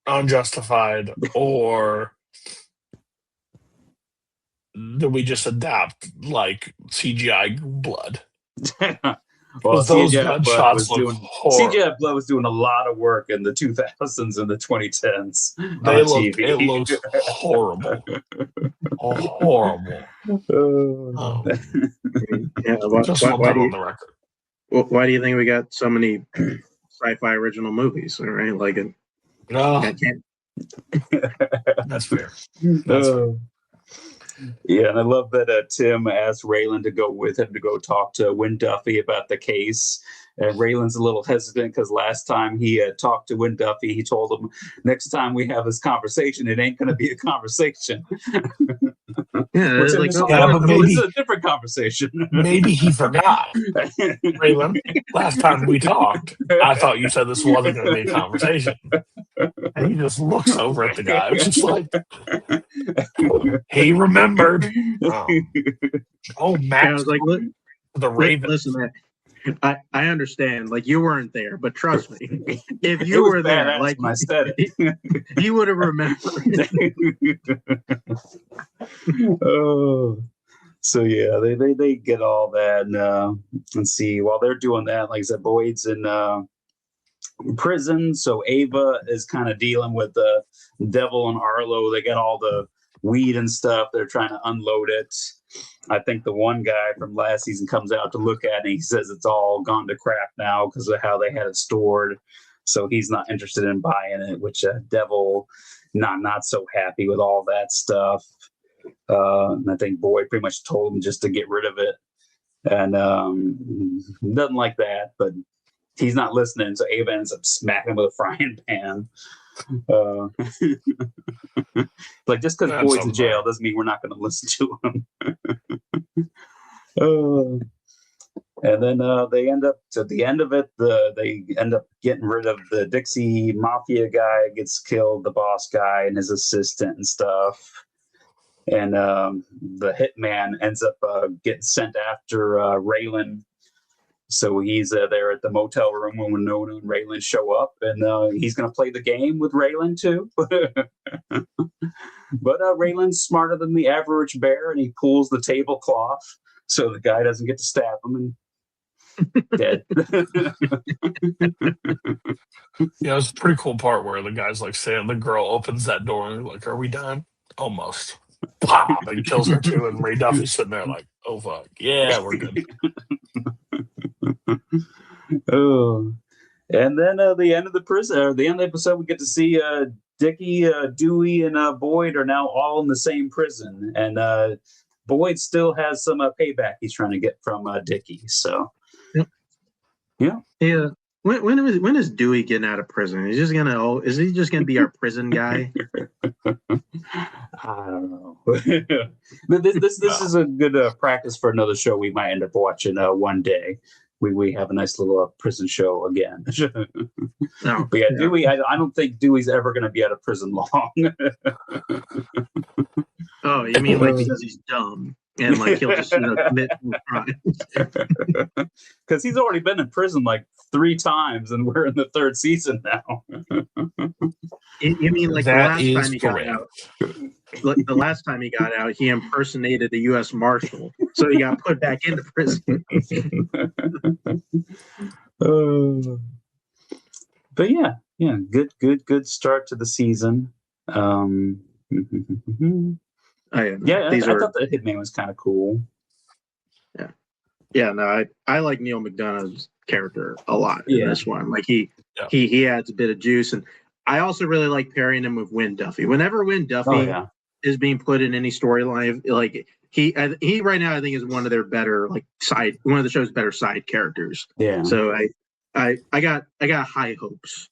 unjustified, or did we just adapt like CGI blood? Well, Because those CGI Blood gunshots was look doing horrible. CGI Blood was doing a lot of work in the 2000s and the 2010s They on looked. TV. It looks horrible. Horrible. Oh, Yeah, just want that on the record. why do you think we got so many sci-fi original movies? All right, like it. No, I can't. that's fair. That's fair. Yeah, and I love that Tim asked Raylan to go with him to go talk to Wynn Duffy about the case. And Raylan's a little hesitant because last time he talked to Wynn Duffy, he told him, next time we have this conversation, it ain't going to be a conversation. Yeah, But it's Tim like is but this maybe is a different conversation. maybe he forgot. Raylan, last time we talked, I thought you said this wasn't going to be a conversation. And he just looks over at the guy. It's just like, he remembered. Oh, Max. I was like, look, the Raven. listen, man. I understand. Like you weren't there, but trust me, if you were there, like when I said it, you would have remembered. Oh, so yeah, they get all that, and see while they're doing that, like I said, Boyd's in prison, so Ava is kind of dealing with the Devil and Arlo. They got all the weed and stuff. They're trying to unload it. I think the one guy from last season comes out to look at it and he says it's all gone to crap now because of how they had it stored. So he's not interested in buying it, which Devil not so happy with all that stuff. And I think Boyd pretty much told him just to get rid of it. And nothing like that, but he's not listening. So Ava ends up smacking him with a frying pan. Like just because Boyd's in jail doesn't mean we're not going to listen to him. And then they end up to the end of it. They end up getting rid of the Dixie Mafia guy. Gets killed, the boss guy and his assistant and stuff. And the hitman ends up getting sent after Raylan. So he's there at the motel room when Nona and Raylan show up, and he's going to play the game with Raylan too. But Raylan's smarter than the average bear, and he pulls the tablecloth so the guy doesn't get to stab him and dead. Yeah, it was a pretty cool part where the guy's like saying the girl opens that door and like, "Are we done?" Almost. Pop, and kills her too, and Ray Duffy's sitting there like, "Oh fuck, yeah, we're good." Oh, and then the end of the prison, or the end of the episode, we get to see Dickie, Dewey, and Boyd are now all in the same prison, and Boyd still has some payback he's trying to get from Dickie. So, Yeah. When is Dewey getting out of prison? Is he just gonna be our prison guy? I don't know. This is a good practice for another show we might end up watching one day. We have a nice little prison show again. No, But yeah, Dewey, I don't think Dewey's ever going to be out of prison long. Oh, you mean like because he's dumb and like he'll just commit crimes? Because he's already been in prison like 3 times, and we're in the 3rd season now. You mean like the That last is time he got correct. out? Like the last time he got out, he impersonated the U.S. Marshal, so he got put back into prison. But yeah, good start to the season. I thought the Hitman was kind of cool. Yeah, no, I like Neil McDonough's character a lot in Yeah. this one. Like he adds a bit of juice, and I also really like pairing him with Wynn Duffy. Whenever Wynn Duffy is being put in any storyline, like he right now I think is one of their better one of the show's better side characters. Yeah. So I got high hopes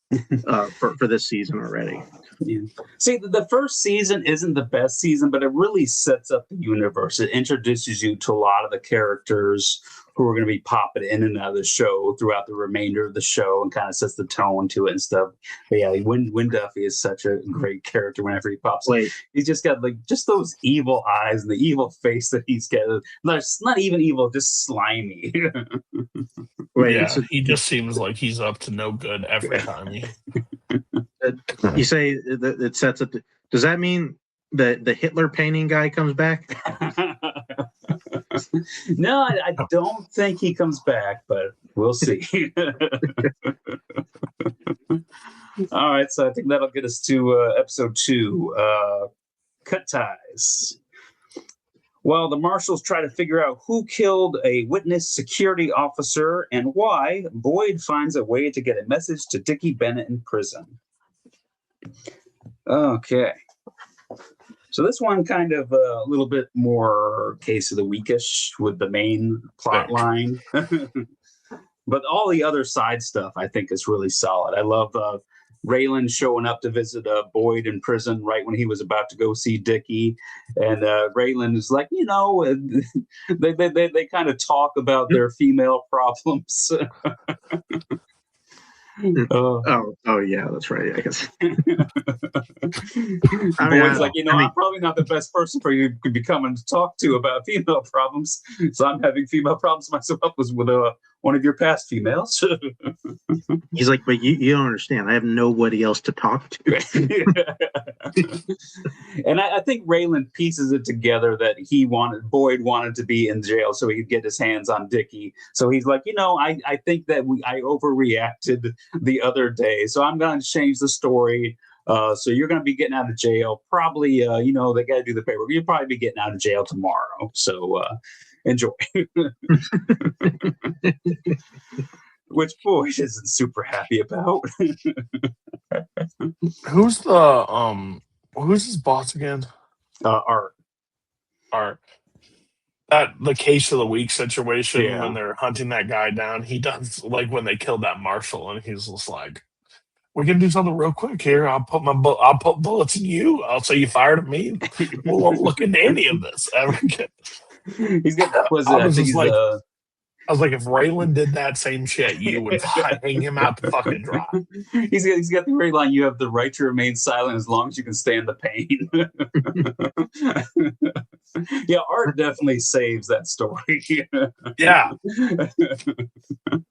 for this season already. Yeah. See, the first season isn't the best season, but it really sets up the universe. It introduces you to a lot of the characters who are going to be popping in and out of the show throughout the remainder of the show, and kind of sets the tone to it and stuff. But yeah, Wynn Duffy is such a great character whenever he pops in. He's just got just those evil eyes and the evil face that he's got. Not even evil, just slimy. Wait, Yeah, he just seems like he's up to no good every time. you say that it sets up. Does that mean that the Hitler painting guy comes back? No, I don't think he comes back, but we'll see. All right, so I think that'll get us to episode 2, Cut Ties. Well, the marshals try to figure out who killed a witness security officer and why, Boyd finds a way to get a message to Dickie Bennett in prison. Okay. So this one kind of a little bit more case of the weekish with the main plot line. But all the other side stuff I think is really solid. I love Raylan showing up to visit Boyd in prison right when he was about to go see Dickie. And Raylan is like, they kind of talk about their female problems. Oh yeah, that's right. I guess. Boyd's like, I'm probably not the best person for you to be coming to talk to about female problems. So I'm having female problems myself with one of your past females. He's like, but you don't understand. I have nobody else to talk to. And I think Raylan pieces it together that Boyd wanted to be in jail so he could get his hands on Dickie. So he's like, I think that I overreacted the other day, so I'm going to change the story. So you're going to be getting out of jail. Probably, they got to do the paperwork. You'll probably be getting out of jail tomorrow. So enjoy. Which Boyd isn't super happy about. Who's his boss again? Art. The case of the week situation Yeah. when they're hunting that guy down, he does like when they killed that marshal, and he's just like, "We're gonna do something real quick here. I'll put bullets in you. I'll say you fired at me. We won't look into any of this ever again." He's got I was like, if Raylan did that same shit, you would hang him out to fucking dry. He's got the great line, you have the right to remain silent as long as you can stand the pain. Yeah, Art definitely saves that story. Yeah.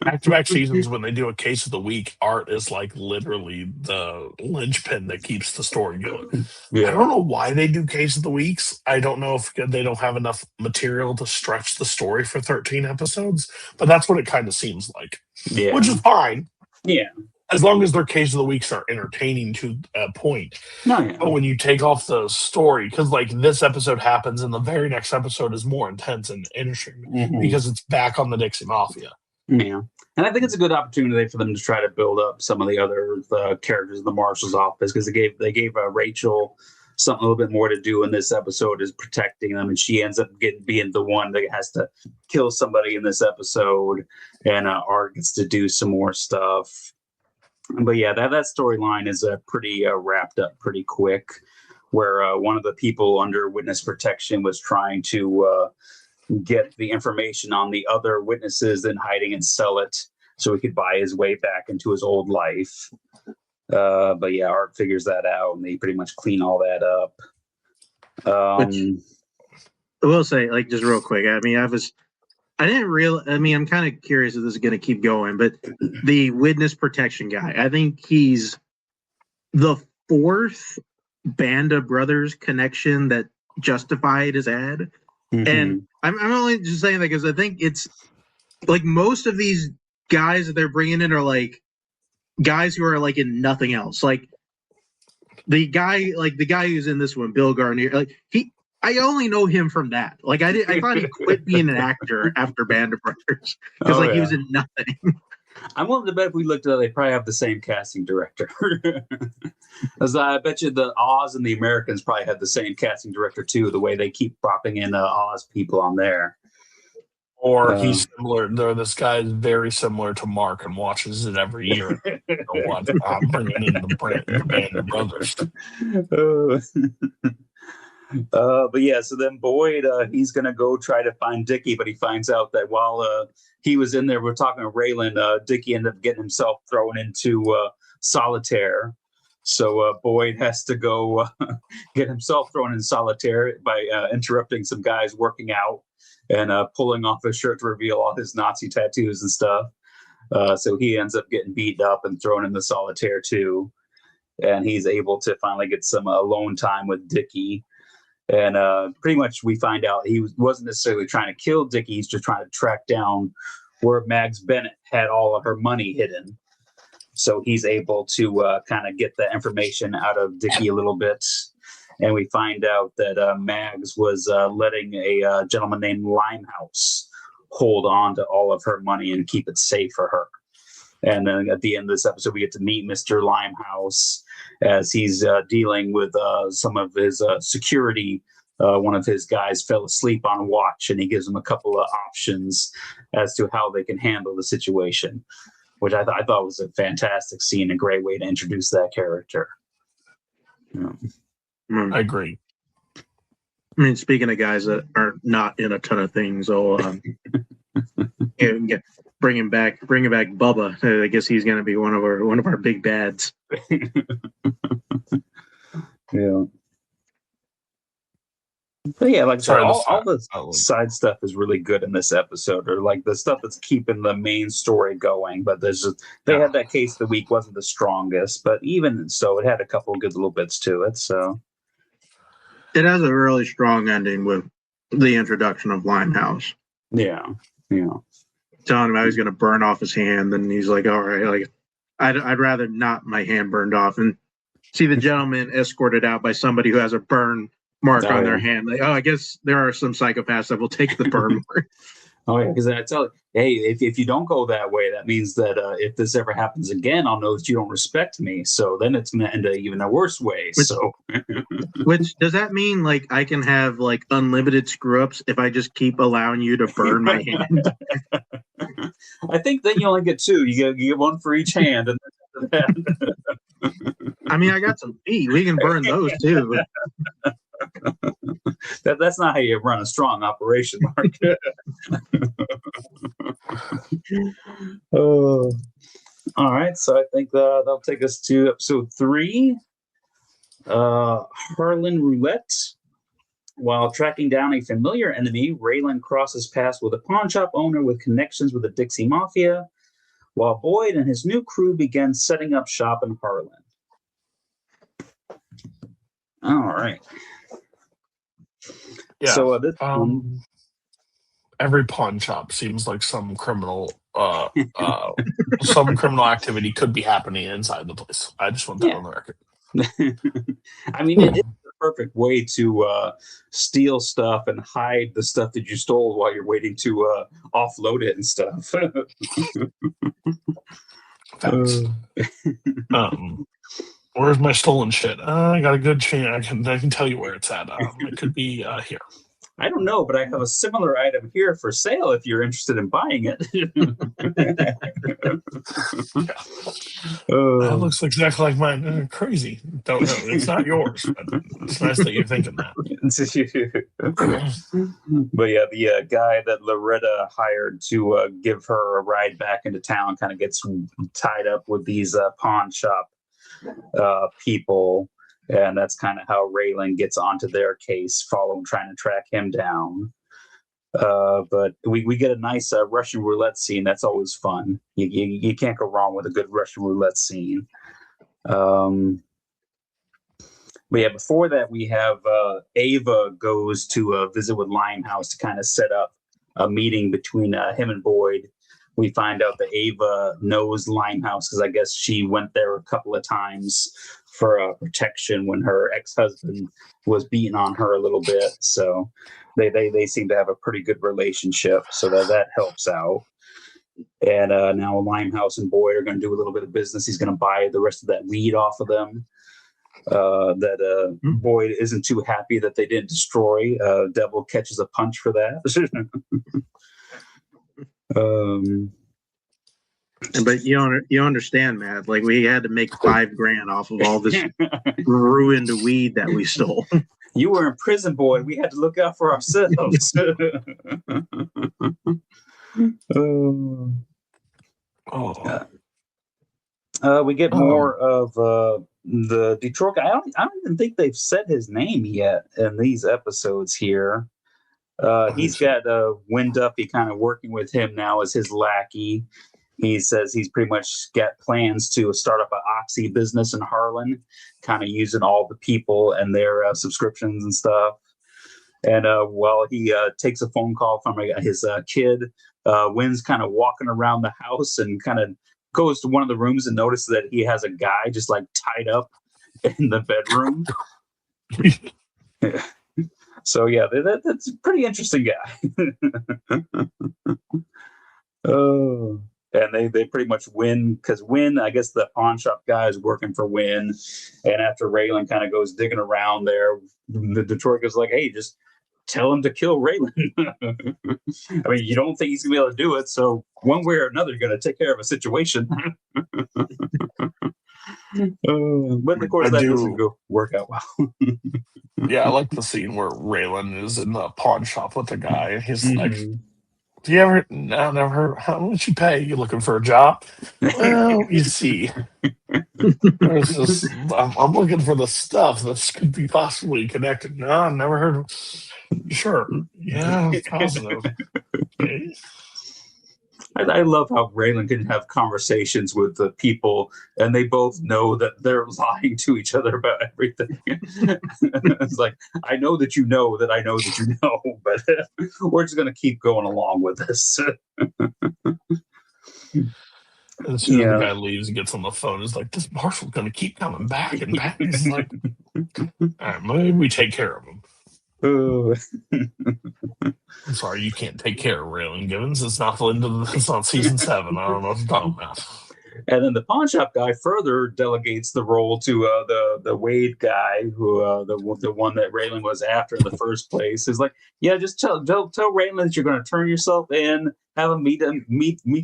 Back-to-back seasons when they do a case of the week, Art is like literally the linchpin that keeps the story going. Yeah. I don't know why they do case of the weeks. I don't know if they don't have enough material to stretch the story for 13 episodes, but that's what it kind of seems like. Yeah. Which is fine. Yeah. As long as their case of the weeks are entertaining to a point. No, yeah. But when you take off the story, because like this episode happens and the very next episode is more intense and interesting because it's back on the Dixie Mafia. Yeah. And I think it's a good opportunity for them to try to build up some of the other characters in the marshal's office, because they gave Rachel something a little bit more to do in this episode, is protecting them, and she ends up being the one that has to kill somebody in this episode, and Art gets to do some more stuff. But yeah, that storyline is pretty wrapped up pretty quick, where one of the people under witness protection was trying to get the information on the other witnesses in hiding and sell it so he could buy his way back into his old life. But yeah, Art figures that out, and they pretty much clean all that up. I will say, like, just real quick, I'm kind of curious if this is going to keep going, but the witness protection guy, I think he's the fourth Band of Brothers connection that justified his ad. And I'm only just saying that because I think it's like most of these guys that they're bringing in are like guys who are like in nothing else. Like the guy who's in this one, Bill Garnier, like I only know him from that. Like I thought he quit being an actor after Band of Brothers because he was in nothing. I'm willing to bet if we looked at it, they probably have the same casting director. As I bet you the Oz and the Americans probably have the same casting director too, the way they keep propping in Oz people on there. Or he's similar. This guy is very similar to Mark and watches it every year. I'm bringing in the Band of Brothers. But yeah, so then Boyd, he's going to go try to find Dickie, but he finds out that while he was in there, we're talking to Raylan, Dickie ended up getting himself thrown into solitaire. So Boyd has to go get himself thrown in solitaire by interrupting some guys working out and pulling off his shirt to reveal all his Nazi tattoos and stuff. So he ends up getting beat up and thrown into solitaire too. And he's able to finally get some alone time with Dickie. And pretty much we find out he wasn't necessarily trying to kill Dickie. He's just trying to track down where Mags Bennett had all of her money hidden. So he's able to kind of get the information out of Dickie a little bit. And we find out that Mags was letting a gentleman named Limehouse hold on to all of her money and keep it safe for her. And then at the end of this episode, we get to meet Mr. Limehouse as he's dealing with some of his security. One of his guys fell asleep on watch, and he gives him a couple of options as to how they can handle the situation, which I thought was a fantastic scene, a great way to introduce that character. Yeah. I agree. I mean, speaking of guys that are not in a ton of things, bringing back Bubba. I guess he's going to be one of our big bads. Yeah. But yeah, like all the side stuff is really good in this episode, or like the stuff that's keeping the main story going. But they had that case of the week wasn't the strongest, but even so, it had a couple of good little bits to it. So it has a really strong ending with the introduction of Limehouse. Yeah. Telling him how he's going to burn off his hand, and he's like, "All right, like I'd rather not my hand burned off." And see the gentleman escorted out by somebody who has a burn mark on their hand. Like, I guess there are some psychopaths that will take the burn mark. Because I tell you, hey, if you don't go that way, that means that if this ever happens again, I'll know that you don't respect me. So then it's going to end up even a worse way. Which does that mean like I can have like unlimited screw ups if I just keep allowing you to burn my hand? I think then you only get two. You get one for each hand. I mean, I got some feet. We can burn those too. That's not how you run a strong operation, Mark. All right, so I think that'll take us to episode 3, Harlan Roulette. While tracking down a familiar enemy, Raylan crosses paths with a pawn shop owner with connections with the Dixie Mafia, while Boyd and his new crew begin setting up shop in Harlan. All right. Yeah. So this every pawn shop seems like some criminal activity could be happening inside the place. I just want that on the record. I mean, it is the perfect way to steal stuff and hide the stuff that you stole while you're waiting to offload it and stuff. Where's my stolen shit? I got a good chance. I can tell you where it's at. It could be here. I don't know, but I have a similar item here for sale if you're interested in buying it. That looks exactly like mine. Crazy. Don't know. It's not yours, but it's nice that you're thinking that. But yeah, the guy that Loretta hired to give her a ride back into town kind of gets tied up with these pawn shop people. And that's kind of how Raylan gets onto their case, trying to track him down. But we get a nice Russian roulette scene. That's always fun. You can't go wrong with a good Russian roulette scene. But yeah, before that, we have Ava goes to visit with Limehouse to kind of set up a meeting between him and Boyd. We find out that Ava knows Limehouse because I guess she went there a couple of times for protection when her ex-husband was beating on her a little bit. So they seem to have a pretty good relationship, so that helps out. And now Limehouse and Boyd are going to do a little bit of business. He's going to buy the rest of that weed off of them. Boyd isn't too happy that they didn't destroy. Devil catches a punch for that. But you understand, Matt, like we had to make $5,000 off of all this ruined weed that we stole. You were in prison, Boyd. We had to look out for ourselves. We get more of the Detroit guy. I don't even think they've said his name yet in these episodes here. He's got Wind Up. He kind of working with him now as his lackey. he says he's pretty much got plans to start up an Oxy business in Harlan, kind of using all the people and their subscriptions and stuff. And while he takes a phone call from his kid, Wynn's kind of walking around the house and kind of goes to one of the rooms and notices that he has a guy just like tied up in the bedroom. So yeah, that's a pretty interesting guy. Oh, and they pretty much win because Wynn, I guess the pawn shop guy is working for Wynn, and after Raylan kind of goes digging around there, the Detroit goes like, "Hey, just tell him to kill Raylan." I mean, you don't think he's gonna be able to do it, so one way or another, you're gonna take care of a situation. But of course, that doesn't go work out well. Yeah, I like the scene where Raylan is in the pawn shop with the guy, and he's like, "Do you ever? No, never heard. How much you pay? You looking for a job? Well, you see, there's this, I'm looking for the stuff that could be possibly connected. No, I've never heard of. Sure, yeah, positive. Okay. I love how Raylan can have conversations with the people, and they both know that they're lying to each other about everything. It's like, I know that you know that I know that you know, but we're just going to keep going along with this. As soon as the guy leaves and gets on the phone, it's like, this Marshall's going to keep coming back and back. He's like, all right, maybe we take care of him. I'm sorry, you can't take care of Raylan Givens. It's not it's not season 7. I don't know what you're talking about. And then the pawn shop guy further delegates the role to the Wade guy, who the one that Raylan was after in the first place. Is like, yeah, just tell Raylan that you're going to turn yourself in, have him meet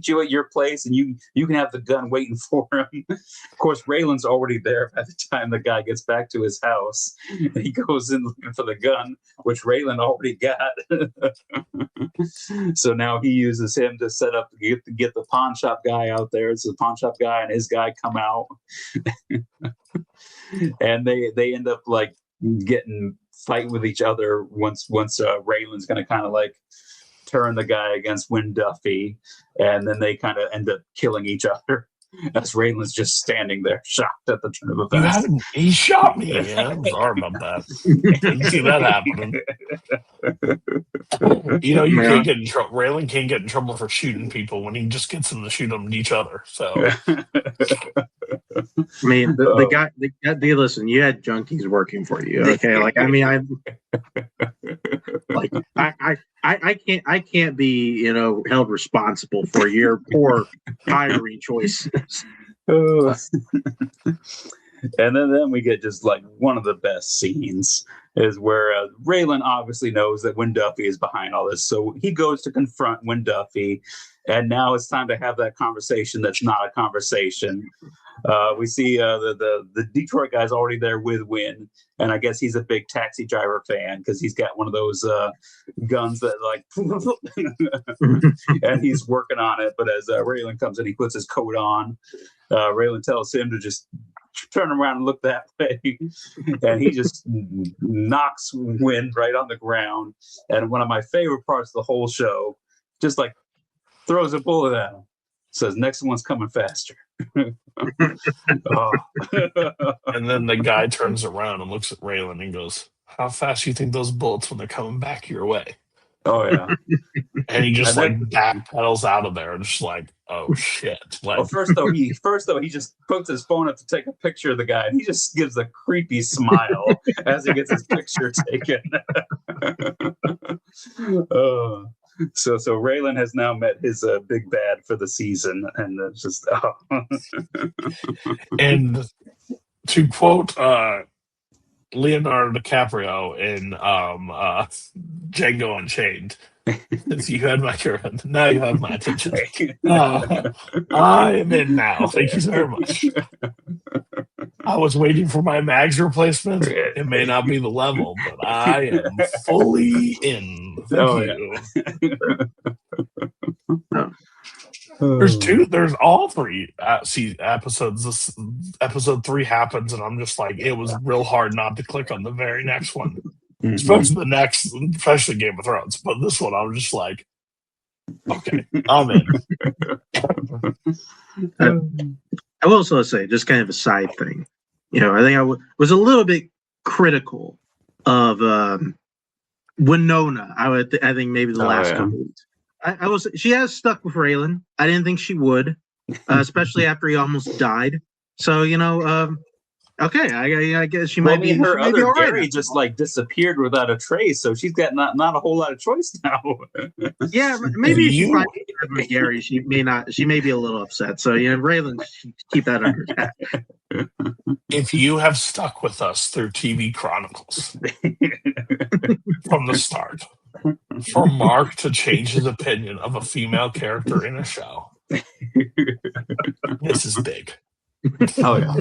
you at your place, and you can have the gun waiting for him. Of course, Raylan's already there by the time the guy gets back to his house. And he goes in looking for the gun, which Raylan already got. So now he uses him to set up to get the pawn shop guy out there. It's the pawn shop guy and his guy come out, and they end up like fighting with each other once Raylan's going to kind of like turn the guy against Wynn Duffy, and then they kind of end up killing each other as Raylan's just standing there shocked at the turn of events. He shot me. Yeah, I'm sorry about that. Didn't see that happening. You know, you can't get in trouble. Raylan can't get in trouble for shooting people when he just gets them to shoot them at each other. So, I mean, the guy. Listen, you had junkies working for you. Okay, like I mean, I can't be held responsible for your poor hiring choices. And then we get just like one of the best scenes is where Raylan obviously knows that Wynn Duffy is behind all this. So he goes to confront Wynn Duffy. And now it's time to have that conversation that's not a conversation. We see the Detroit guy's already there with Wynn. And I guess he's a big Taxi Driver fan because he's got one of those guns that like, and he's working on it. But as Raylan comes in, he puts his coat on. Raylan tells him to just turn around and look that way. And he just knocks Wynn right on the ground. And one of my favorite parts of the whole show, just like throws a bullet at him. Says, next one's coming faster. Oh. And then the guy turns around and looks at Raylan and goes, how fast do you think those bullets when they're coming back your way? Oh, yeah. And he just backpedals out of there and just like, oh, shit. Like, well, first though, he just puts his phone up to take a picture of the guy, and he just gives a creepy smile as he gets his picture taken. So Raylan has now met his big bad for the season, and it's just And to quote Leonardo DiCaprio in Django Unchained, you had my now you have my attention. I am in now. Thank you very much. I was waiting for my mags replacement. It may not be the level, but I am fully in. Thank you. Yeah. There's all 3 episodes. This episode 3 happens, and I'm just like, it was real hard not to click on the very next one. Especially Game of Thrones. But this one, I was just like, Okay, I'm in. I will also say, just kind of a side thing. I think I was a little bit critical of Winona. I think maybe the last couple weeks. She has stuck with Raylan. I didn't think she would, especially after he almost died. So okay, I guess she might be. Her other other right Gary just like disappeared without a trace, so she's got not a whole lot of choice now. Yeah, maybe she finds with Gary. She may not. She may be a little upset. So Raylan, keep that under attack. If you have stuck with us through TV Chronicles from the start, for Mark to change his opinion of a female character in a show, this is big. Oh yeah.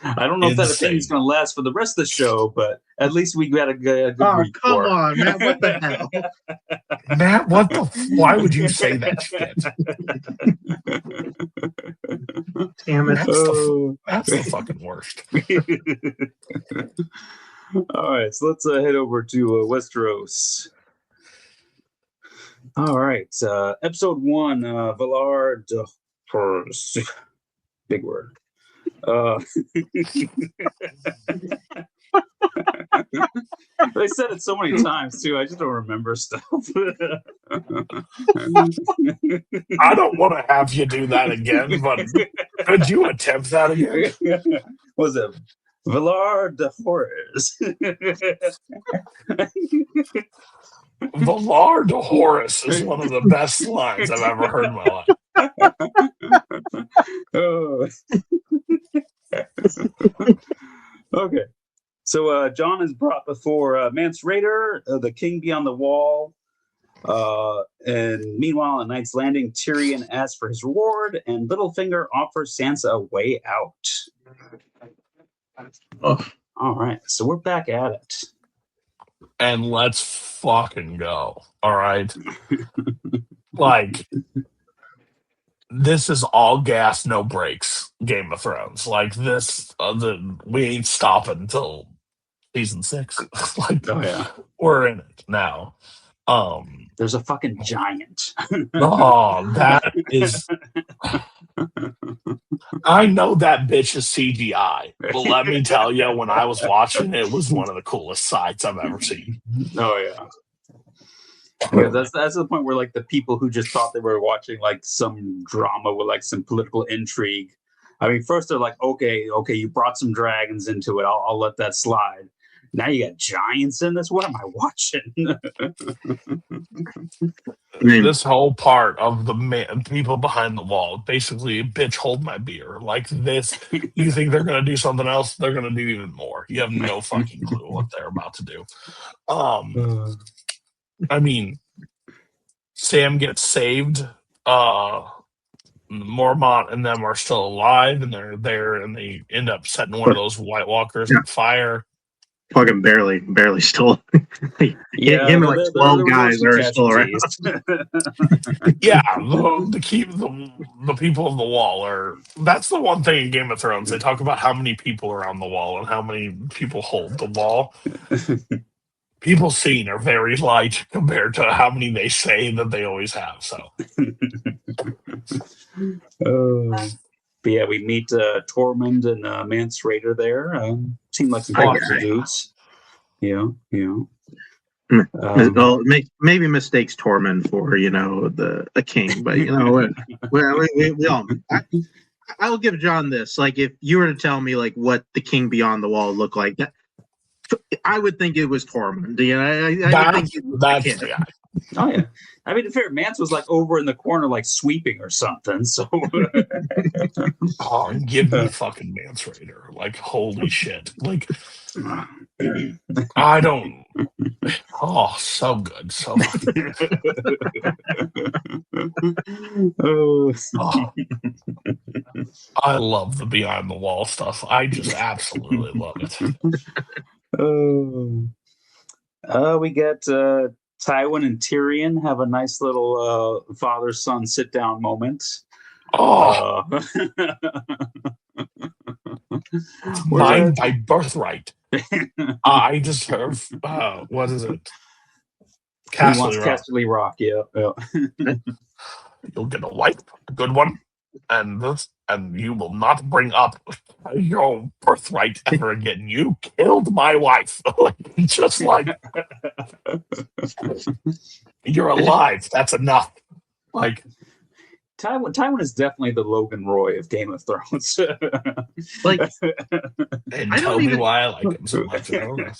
I don't know if that opinion's going to last for the rest of the show, but at least we got a good read. Come on, Matt! What the hell, Matt? Why would you say that shit? Damn it! That's the fucking worst. All right, so let's head over to Westeros. All right, episode 1, Valar de Horus. Big word. They said it so many times too. I just don't remember stuff. I don't want to have you do that again, but could you attempt that again? Was it Valar de Horus? Valar de Horus is one of the best lines I've ever heard in my life. Oh. Okay. So Jon is brought before Mance Rayder, the king beyond the wall. And meanwhile, at Knight's Landing, Tyrion asks for his reward, and Littlefinger offers Sansa a way out. Oh. All right. So we're back at it. And let's fucking go. All right. Like, this is all gas, no brakes. Game of Thrones. Like this, we ain't stopping until season 6. Like, oh yeah, we're in it now. There's a fucking giant. Oh, that is. I know that bitch is CGI, but let me tell you, when I was watching it was one of the coolest sights I've ever seen. Oh yeah. Yeah, that's the point where like the people who just thought they were watching like some drama with like some political intrigue. I mean, first they're like, okay, you brought some dragons into it. I'll let that slide. Now you got giants in this. What am I watching? This whole part of the people behind the wall, basically, bitch, hold my beer. Like this, you think they're going to do something else? They're going to do even more. You have no fucking clue what they're about to do. I mean, Sam gets saved. Mormont and them are still alive, and they're there, and they end up setting one of those White Walkers on fire. Fucking barely still. Yeah, him and like 12 guys are still around. Yeah, the people of the wall are. That's the one thing in Game of Thrones. They talk about how many people are on the wall and how many people hold the wall. People seen are very light compared to how many they say that they always have. So, but yeah, we meet Tormund and Mance Rayder there. Seem like some positive dudes. Yeah. Well, maybe mistakes Tormund for a king, but we all. I will give John this. Like, if you were to tell me like what the king beyond the wall looked like, I would think it was Tormund. I think that's the guy. Oh yeah. I mean, in fair, Mance was like over in the corner, like sweeping or something. So, give me fucking Mance Rayder. Like, holy shit! Like, I don't. Oh, so good, so good. Oh, I love the Beyond the Wall stuff. I just absolutely love it. We got Tywin and Tyrion have a nice little father-son sit-down moment. Oh, mine by birthright. I just heard, what is it? He wants Casterly Rock. Casterly Rock, yeah. You'll get a wife, a good one, and you will not bring up your birthright ever again. You killed my wife. Just like, you're alive. That's enough. Like, Tywin is definitely the Logan Roy of Game of Thrones. Like, and I tell don't me even- why I like him so much. I don't know.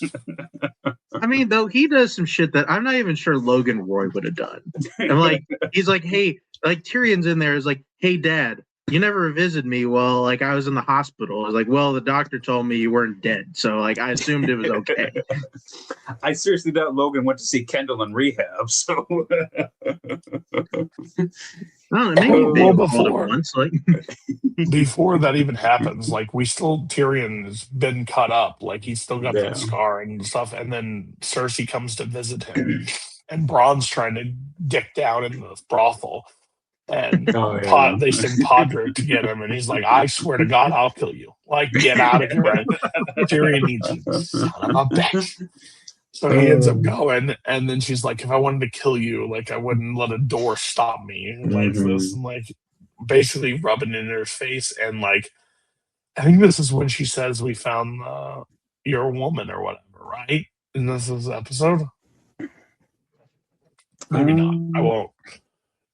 I mean, though he does some shit that I'm not even sure Logan Roy would have done. And like, he's like, hey, like Tyrion's in there is like, hey, Dad, you never visited me while like I was in the hospital. I was like, well, the doctor told me you weren't dead, so like I assumed it was okay. I seriously doubt Logan went to see Kendall in rehab. So I don't know, maybe Well, they before- once, like Before that even happens, like Tyrion has been cut up, like he's still got Yeah. that scar and stuff, and then Cersei comes to visit him, and Bronn's trying to dick down in the brothel, and they send Podrick to get him, and he's like, "I swear to God, I'll kill you! Like, get out of here!" And Tyrion needs you, son of a bitch. So he ends up going, and then she's like, "If I wanted to kill you, like I wouldn't let a door stop me like this," and like basically rubbing it in her face, and like I think this is when she says, "We found your woman" or whatever, right? And this is the episode. Maybe not. I won't.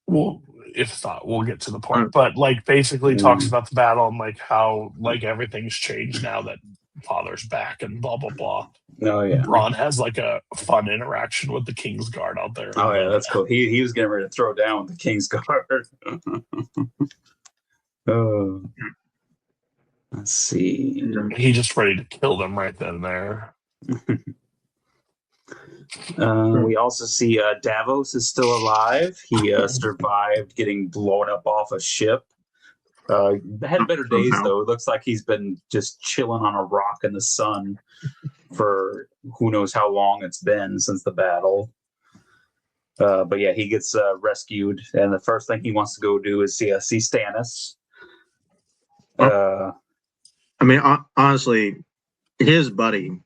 Well, if not, we'll get to the point. But like, basically, talks about the battle and like how like everything's changed now that Father's back and blah blah blah. Oh yeah. Bronn has like a fun interaction with the King's Guard out there. Oh yeah, that's cool. He was getting ready to throw down with the King's Guard. Oh, let's see. He just ready to kill them right then and there. We also see Davos is still alive. He survived getting blown up off a ship. Had better days though. It looks like he's been just chilling on a rock in the sun for who knows how long it's been since the battle. But yeah, he gets rescued, and the first thing he wants to go do is see Stannis. I mean, honestly, his buddy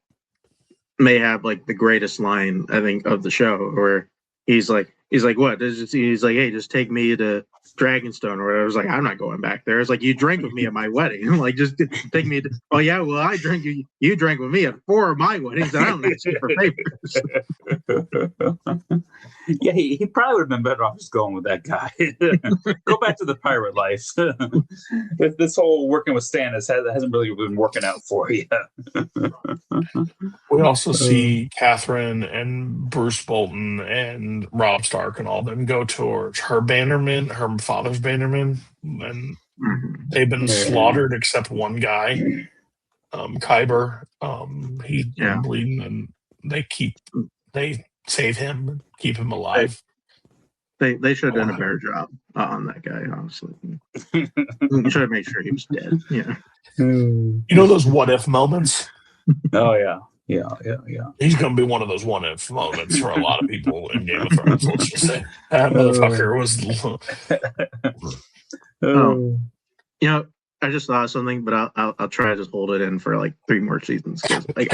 may have like the greatest line I think of the show, where he's like, what? He's like, hey, just take me to Dragonstone or whatever. I was like, I'm not going back there. It's like, you drank with me at my wedding. Like, just take me to. Oh yeah, well I drank you drank with me at 4 of my weddings. And I don't ask you for favors. Yeah, he probably would have been better off just going with that guy. Go back to the pirate life. This whole working with Stannis hasn't really been working out for you. We also see Catherine and Bruce Bolton and Robb Stark and all them go towards her bannermen, her father's bannermen, and they've been slaughtered except one guy, Kyber. He's bleeding, and they save him and keep him alive. They should have done a better job on that guy, honestly. Should have made sure he was dead. Yeah. You know those what if moments? Oh yeah. Yeah. He's going to be one of those what if moments for a lot of people in Game of Thrones. Let's just say that motherfucker was. You know, I just thought of something, but I'll try to just hold it in for like 3 more seasons. Like,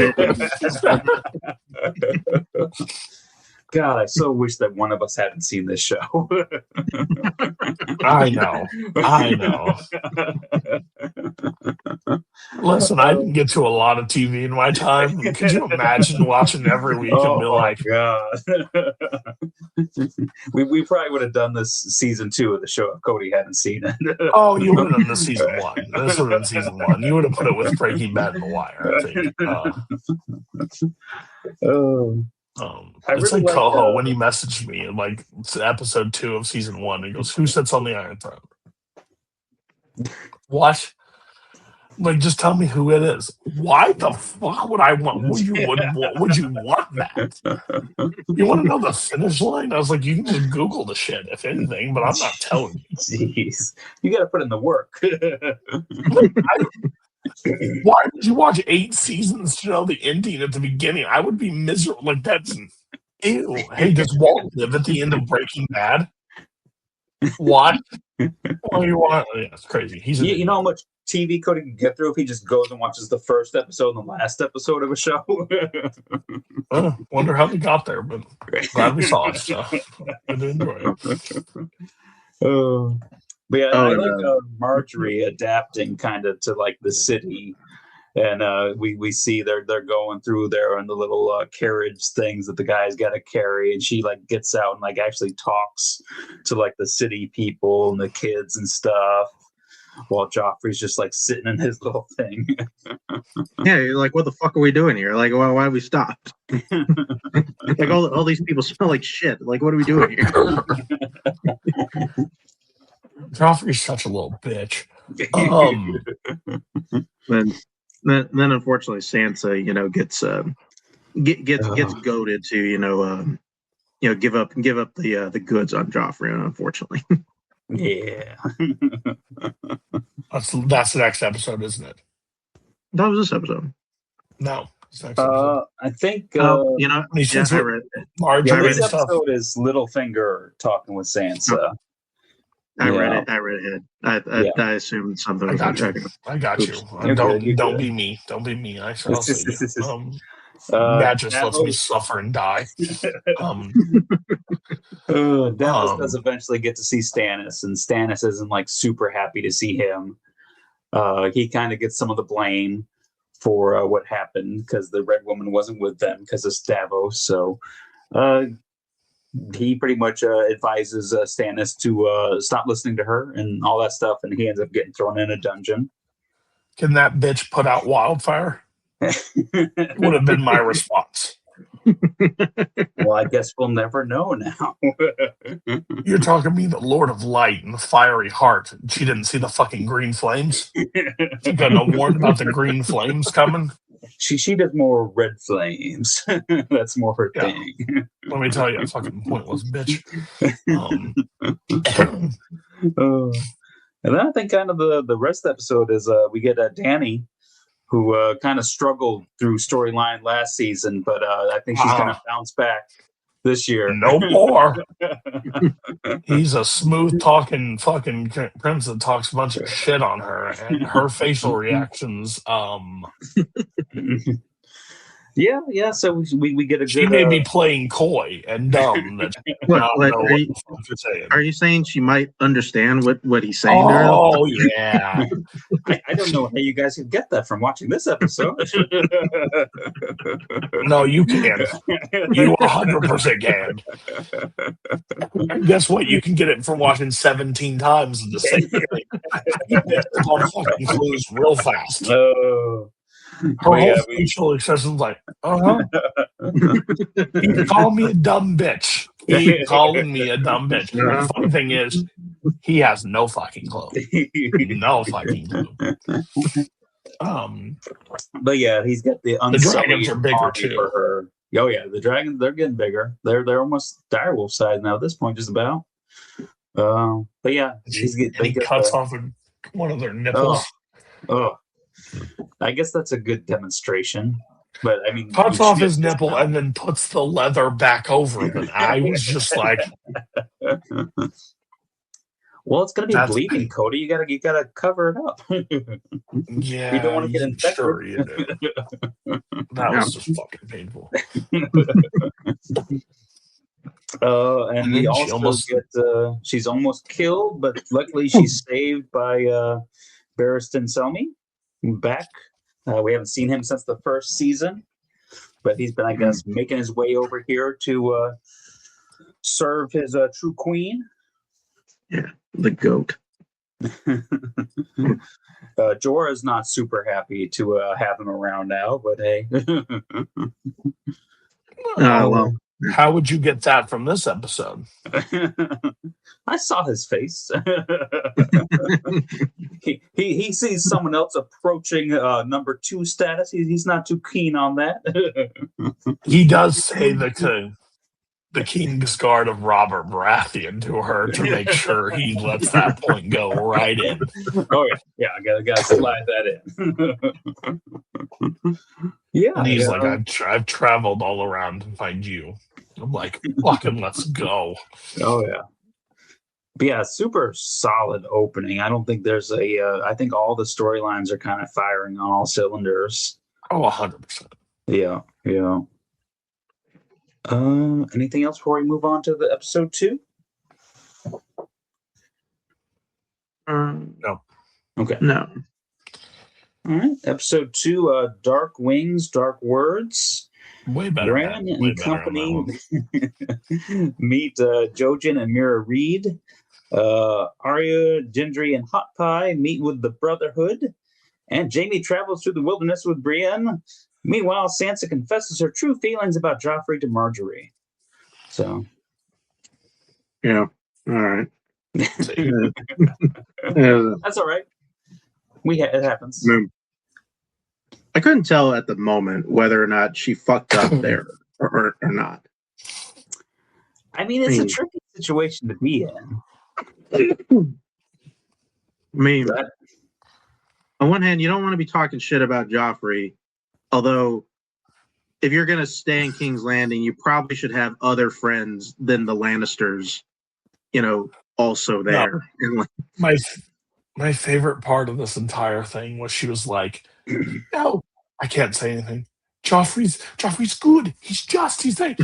God, I so wish that one of us hadn't seen this show. I know. Listen, I didn't get to a lot of TV in my time. Could you imagine watching every week and be like, God. we probably would have done this season 2 of the show if Cody hadn't seen it. Oh, you would have done this season 1. This would have been season 1. You would have put it with Breaking Bad and The Wire, I think. It's really like Coho like, when he messaged me in like episode 2 of season 1. He goes, "Who sits on the Iron Throne?" What? Like, just tell me who it is. Why the fuck would I want? Would you want that? You want to know the finish line? I was like, you can just Google the shit, if anything, but I'm not telling you. Jeez, you got to put in the work. Why would you watch 8 seasons to know the ending at the beginning? I would be miserable. Like, that's ew. Hey, does Walt live at the end of Breaking Bad? What? What do you want? Yeah, it's crazy. He's an You know how idiot. much TV Cody can get through if he just goes and watches the first episode and the last episode of a show? Wonder how we got there, but glad we saw it. So good to enjoy it. But yeah, Oh, I and, like Marjorie adapting kind of to like the city, and we see they're going through there on the little carriage things that the guys got to carry, and she like gets out and like actually talks to like the city people and the kids and stuff, while Joffrey's just like sitting in his little thing. yeah, you're like, what the fuck are we doing here? Like, why have we stopped? Like, all these people smell like shit. Like, what are we doing here? Joffrey's such a little bitch. Then unfortunately, Sansa, gets goaded to, give up the goods on Joffrey. Unfortunately, Yeah. That's the next episode, isn't it? that was this episode. No, it's the next episode. I think He He yeah, sits I with read it. Marjorie this and stuff. episode is Littlefinger talking with Sansa. I Yeah. read it. I read it. I assumed something I was got you. checking. I got you. Oops. You're good, you're Don't good. be me. Don't be me. I'll say you. Uh, That just lets me Davos- suffer and die. Davos does eventually get to see Stannis, and Stannis isn't like super happy to see him. He kind of gets some of the blame for what happened because the Red Woman wasn't with them because of Davos. So he pretty much advises Stannis to stop listening to her and all that stuff, and he ends up getting thrown in a dungeon. Can that bitch put out wildfire? Would have been my response. Well, I guess we'll never know now. You're talking to me, the Lord of Light and the fiery heart. She didn't see the fucking green flames. She got no warned about the green flames coming. She does more red flames. That's more her Yeah. thing. Let me tell you, a fucking pointless bitch. And then I think kind of the rest of the episode is we get Dany, who kind of struggled through storyline last season, but I think she's going to bounce back this year. No more. He's a smooth talking fucking prince that talks a bunch of shit on her, and her facial reactions. Yeah. So we get a She good. may be playing coy and dumb. That she does not know what the fuck you're saying. Are you saying she might understand what he's saying to her? Oh yeah. I don't know how you guys can get that from watching this episode. No, you can. You 100% can. And guess what? You can get it from watching 17 times of the same thing. You pick up on fucking clues real fast. Oh. Her But yeah, whole facial expression's like, he called me a dumb bitch. Keep calling me a dumb bitch. The funny thing is, he has no fucking clue. No fucking clue. But yeah, he's got the dragons are bigger, army too. for her. Oh yeah, the dragons, they're getting bigger. They're almost direwolf size now at this point, just about. But yeah, He cuts off one of their nipples. Oh, I guess that's a good demonstration. But I mean, Cuts off his nipple and then puts the leather back over it. And I was just like, well, it's gonna be That's- bleeding, Cody. You gotta cover it up. yeah, You don't want to get infected. sure you do. That was just fucking painful. And And we then she also almost- get she's almost killed, but luckily she's saved by Barristan Selmy back. We haven't seen him since the first season, but he's been, I guess, making his way over here to serve his true queen. The goat. Jorah's not super happy to have him around now, but hey. Well, How would you get that from this episode? I saw his face. he sees someone else approaching number 2 status. He's not too keen on that. He does say the King's Guard of Robert Baratheon to her to make sure he lets that point go right in. Oh yeah, I gotta slide that in. Yeah, And he's yeah. like, I've traveled all around to find you. I'm like, fucking let's go. Oh yeah. But yeah, super solid opening. I don't think there's I think all the storylines are kind of firing on all cylinders. Oh, 100%. Yeah, yeah. Anything else before we move on to the episode 2? No. Okay. No. All right. Episode 2, Dark Wings, Dark Words. Way better, Bran man. Way and better on company that one. meet Jojen and Mira Reed. Arya, Gendry, and Hot Pie meet with the Brotherhood. And Jaime travels through the wilderness with Brienne. Meanwhile, Sansa confesses her true feelings about Joffrey to Marjorie. So, Yeah. All right. that's all right. It happens. I couldn't tell at the moment whether or not she fucked up there or not. I mean, it's a tricky situation to be in. I mean, on one hand, you don't want to be talking shit about Joffrey, although if you're going to stay in King's Landing, you probably should have other friends than the Lannisters, also there. No. My favorite part of this entire thing was she was like, no, I can't say anything. Joffrey's good. He's there.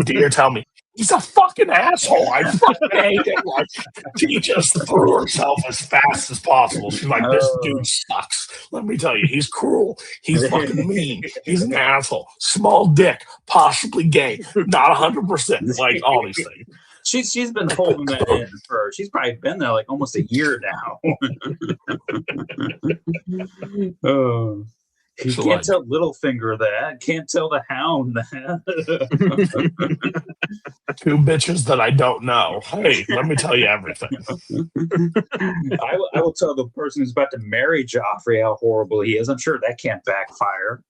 Dear, tell me. He's a fucking asshole. I fucking hate him. Like, she just threw herself as fast as possible. She's like, this dude sucks. Let me tell you, he's cruel. He's fucking mean. He's an asshole. Small dick. Possibly gay. Not 100%. Like, all these things. She's been holding that in for. She's probably been there like almost a year now. You can't tell Littlefinger that. Can't tell the Hound that. Two bitches that I don't know. Hey, let me tell you everything. I will tell the person who's about to marry Joffrey how horrible he is. I'm sure that can't backfire.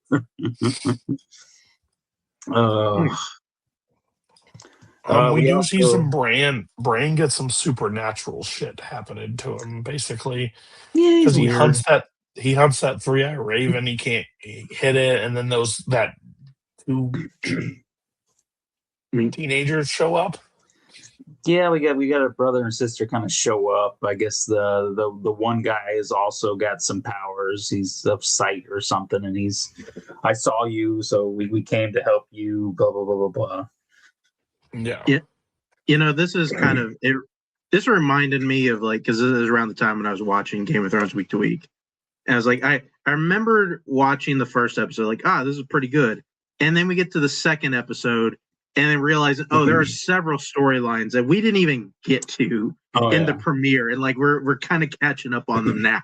We do see some Bran. Bran gets some supernatural shit happening to him, basically. Yeah, because he hunts that 3-eyed raven. He can't hit it, and then that two teenagers show up. Yeah, we got a brother and sister kind of show up. I guess the one guy has also got some powers. He's of sight or something, and I saw you, so we came to help you. Blah blah blah blah blah. Yeah. This is kind of it. This reminded me of because this is around the time when I was watching Game of Thrones week to week, and I was like, I remembered watching the first episode, this is pretty good, and then we get to the second episode, and then realizing, there are several storylines that we didn't even get to in the premiere, and we're kind of catching up on them now.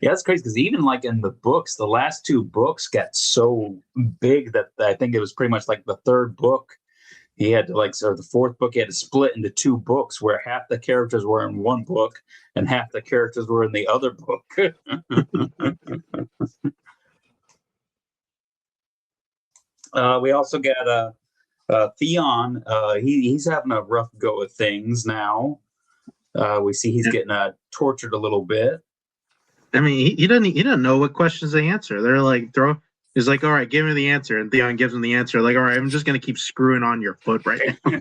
Yeah, that's crazy because even in the books, the last 2 books got so big that I think it was pretty much the third book. He had to or the fourth book, he had to split into 2 books where half the characters were in one book and half the characters were in the other book. We also got Theon. He's having a rough go of things now. We see he's getting tortured a little bit. I mean, he doesn't know what questions they answer. They're he's like, all right, give me the answer. And Theon gives him the answer. All right, I'm just going to keep screwing on your foot right now.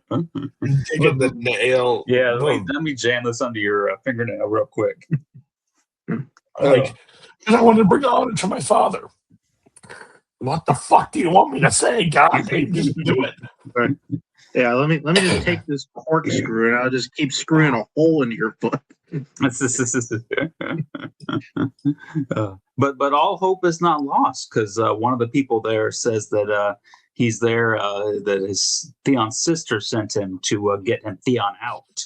Taking the nail. Yeah, let me jam this under your fingernail real quick. Because I wanted to bring honor to my father. What the fuck do you want me to say? God, just do it. Right. Yeah, let me just take this corkscrew and I'll just keep screwing a hole into your foot. But all hope is not lost because one of the people there says that he's there, that his Theon's sister sent him to get him Theon out.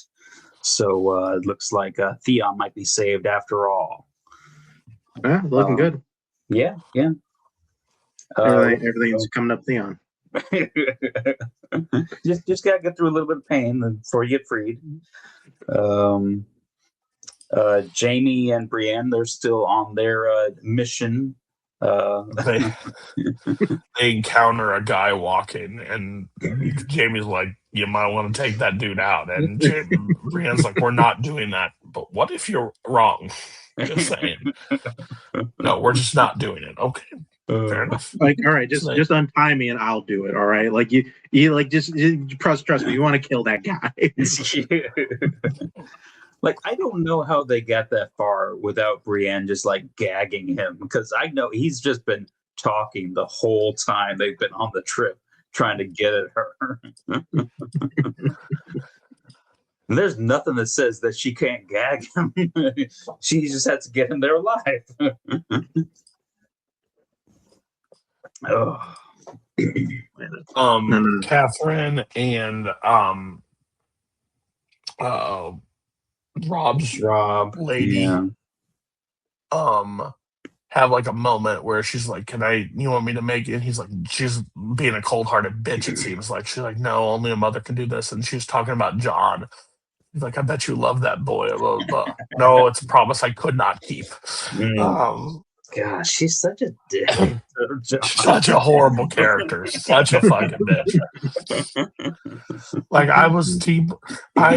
So it looks like Theon might be saved after all. Yeah, looking good. Yeah. Everything's coming up Theon. just gotta get through a little bit of pain before you get freed. Jaime and Brienne, they're still on their mission. They encounter a guy walking, and Jamie's like, "You might want to take that dude out." And Brienne's like, "We're not doing that." But what if you're wrong? Just saying. No, we're just not doing it. Okay. Fair enough. Like, all right, just untie me and I'll do it. All right, like you like just trust me. You want to kill that guy? Like, I don't know how they got that far without Brienne just like gagging him, because I know he's just been talking the whole time they've been on the trip trying to get at her. There's nothing that says that she can't gag him. She just has to get him there alive. Oh. Catherine and Rob lady have like a moment where she's like, you want me to make it? And he's like, she's being a cold-hearted bitch, it seems like. She's like, no, only a mother can do this. And she's talking about John. He's like, I bet you love that boy. Blah, blah, blah. No, it's a promise I could not keep. Gosh, she's such a dick. Such a horrible character. Such a fucking bitch. Like, I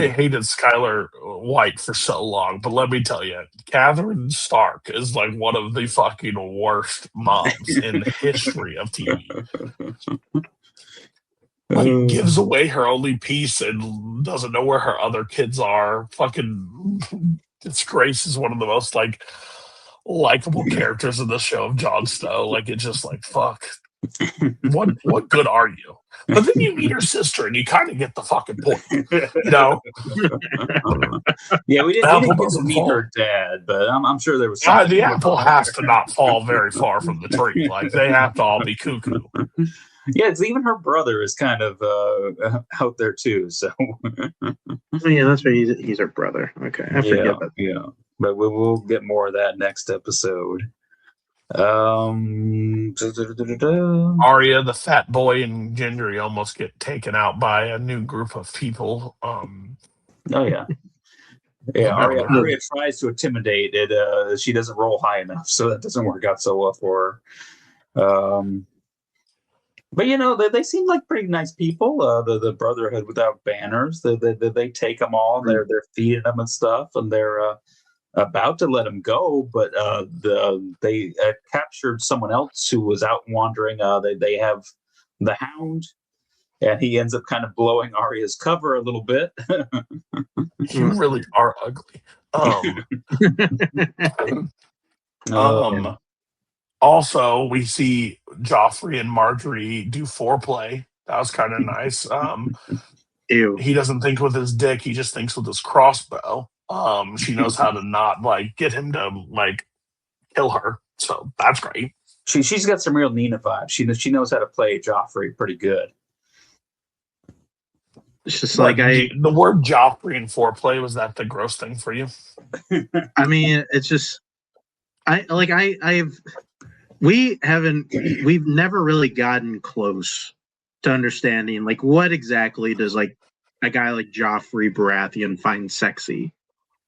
hated Skylar White for so long, but let me tell you, Catherine Stark is like one of the fucking worst moms in the history of TV. Like, gives away her only piece and doesn't know where her other kids are. Fucking Disgrace is one of the most like likable characters in the show of Jon Snow. Like, it's just like, fuck. What good are you? But then you meet her sister and you kind of get the fucking point. You know? Yeah, we didn't get to meet her dad, but I'm sure there was something. The apple has to not fall very far from the tree. Like, they have to all be cuckoo. Yeah, it's even her brother is kind of out there too. So yeah, that's right. He's her brother. Okay, I forget that. Yeah, but we'll get more of that next episode. Arya, the fat boy, and Gendry almost get taken out by a new group of people. Arya tries to intimidate it. She doesn't roll high enough, so that doesn't work out so well for her. But they seem like pretty nice people. The Brotherhood without banners. They take them all. And they're feeding them and stuff, and they're about to let him go. But they captured someone else who was out wandering. They have the Hound, and he ends up kind of blowing Arya's cover a little bit. You really are ugly. Also, we see Joffrey and Marjorie do foreplay. That was kind of nice. Ew. He doesn't think with his dick; he just thinks with his crossbow. She knows how to not get him to kill her, so that's great. She's got some real Nina vibes. She knows how to play Joffrey pretty good. It's just the word Joffrey in foreplay, was that the gross thing for you? I mean, it's just we've never really gotten close to understanding what exactly does a guy like Joffrey Baratheon find sexy.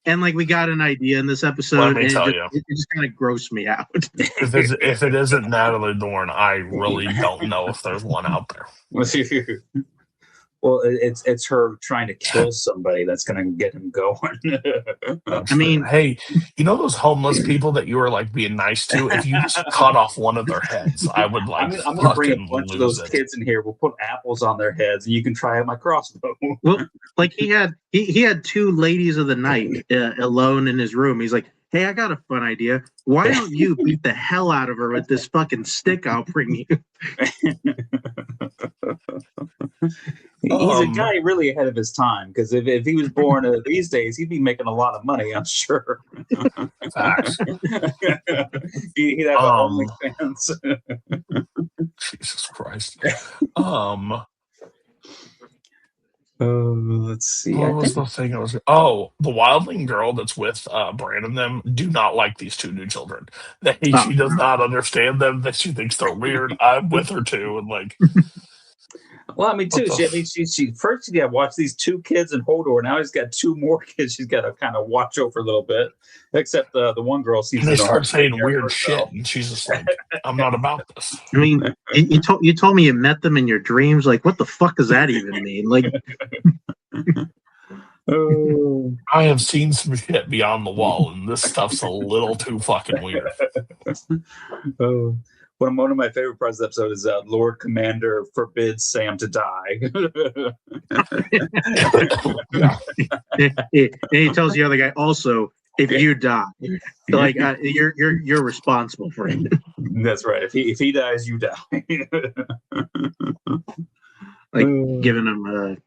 And we got an idea in this episode, and it just kind of grossed me out. If it isn't Natalie Dorn, I really don't know if there's one out there. Well, it's her trying to kill somebody that's going to get him going. I mean, hey, those homeless people that you were being nice to? If you just cut off one of their heads, I would I'm going to bring a bunch of those kids in here. We'll put apples on their heads, and you can try out my crossbow. Well, he had two ladies of the night alone in his room. He's like, hey, I got a fun idea. Why don't you beat the hell out of her with this fucking stick I'll bring you? He's a guy really ahead of his time, because if he was born these days, he'd be making a lot of money, I'm sure. Facts. He'd have OnlyFans. Jesus Christ. Let's see. What was the thing I was? Oh, the wildling girl that's with Bran and them do not like these two new children. She does not understand them. That she thinks they're weird. I'm with her too, and Well, I mean, too. She first she got to watch these two kids in Hodor. Now he's got two more kids. She's got to kind of watch over a little bit. Except the one girl seems. And they start saying weird shit, and she's just like, "I'm not about this." I mean, you told me you met them in your dreams. What the fuck does that even mean? I have seen some shit beyond the wall, and this stuff's a little too fucking weird. One of my favorite parts of the episode is Lord Commander forbids Sam to die. And he tells the other guy also, if you die, like you're responsible for it. That's right. If he dies, you die. Like giving him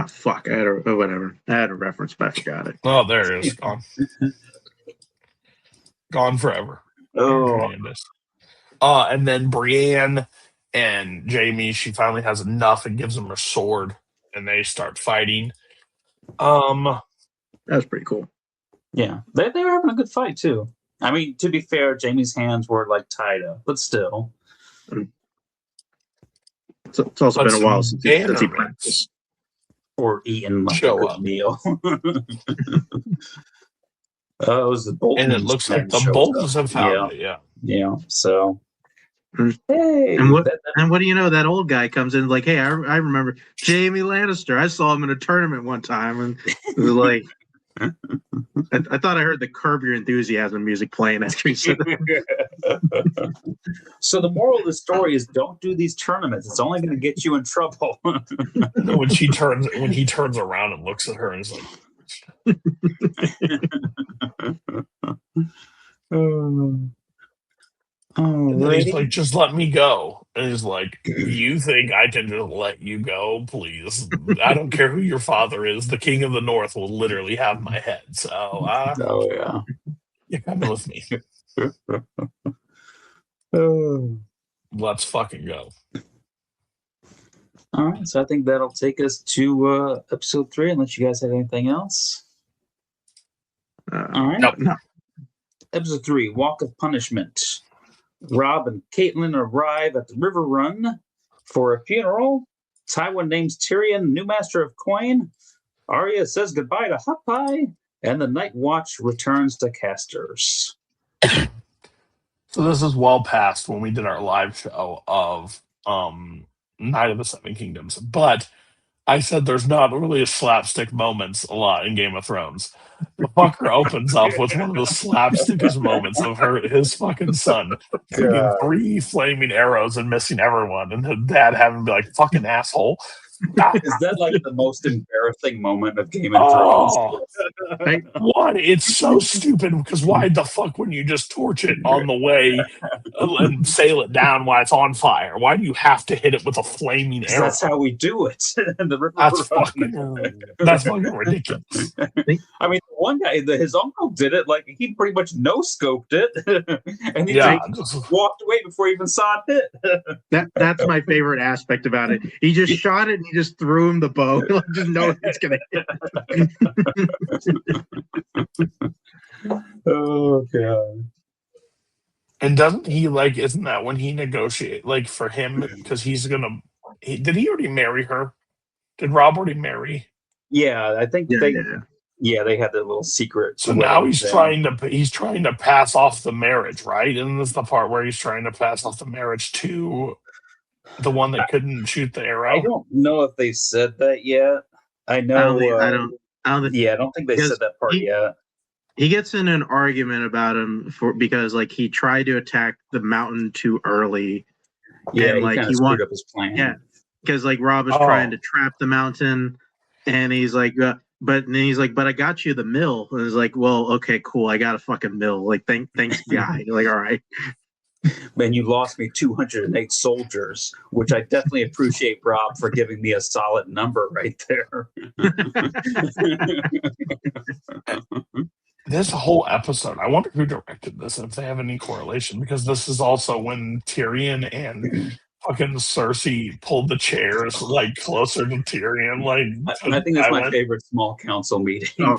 fuck. I had whatever. I had a reference, but I forgot it. Oh, there it is. Gone. Gone forever. Oh, And then Brienne and Jamie, she finally has enough and gives him her sword, and they start fighting. That was pretty cool. yeah. They were having a good fight too. I mean, to be fair, Jamie's hands were like tied up, but still. It's also been a while since he practiced. Or eaten like Show a good up. meal. Oh, it was the Boltons. And it looks like the Boltons have found it, yeah. Yeah, so. Mm. Hey. And what do you know? That old guy comes in like, hey, I remember Jamie Lannister. I saw him in a tournament one time, and it was like, I thought I heard the Curb Your Enthusiasm music playing after he said that. So the moral of the story is don't do these tournaments. It's only going to get you in trouble. When he turns around and looks at her and is like, and he's like, just let me go. And he's like, you think I can just let you go? Please. I don't care who your father is. The King of the North will literally have my head. So, oh, yeah. You're coming with me. Let's fucking go. All right. So I think that'll take us to episode 3, unless you guys have anything else. All right. No. Episode 3, Walk of Punishment. Rob and Caitlin arrive at the River Run for a funeral. Tywin names Tyrion new master of coin. Arya says goodbye to Hot Pie, and the Night Watch returns to Casters. So this is well past when we did our live show of Night of the Seven Kingdoms, but I said there's not really a slapstick moments a lot in Game of Thrones. The fucker opens up with one of the slapstickest moments of his fucking son shooting 3 flaming arrows and missing everyone, and his dad having to be like, fucking asshole. Is that like the most embarrassing moment of Game of Thrones? One, it's so stupid because why the fuck wouldn't you just torch it on the way and sail it down while it's on fire? Why do you have to hit it with a flaming arrow? That's how we do it. That's fucking ridiculous. I mean, one guy, his uncle did it. Like he pretty much no-scoped it, and he just walked away before he even saw it hit. That's my favorite aspect about it. He just shot it and he just threw him the bow. Just know it's gonna hit. Oh god. And doesn't he isn't that when he negotiate for him because he's gonna did he already marry her? Did Rob already marry? Yeah, I think they had that little secret. So now he's trying to pass off the marriage, right? And this is the part where he's trying to pass off the marriage to the one that couldn't shoot the arrow. I don't know if they said that yet. I know. I don't think they said that part yet. He gets in an argument about him because he tried to attack the mountain too early. Yeah, and he screwed up his plan. Yeah, because Rob is trying to trap the mountain, and he's like, but I got you the mill. And it's like, well, okay, cool, I got a fucking mill. Thanks, guy. All right. Man, you lost me 208 soldiers, which I definitely appreciate Rob for giving me a solid number right there. This whole episode, I wonder who directed this, if they have any correlation, because this is also when Tyrion and fucking Cersei pulled the chairs closer to Tyrion. I think that's my favorite small council meeting. Oh.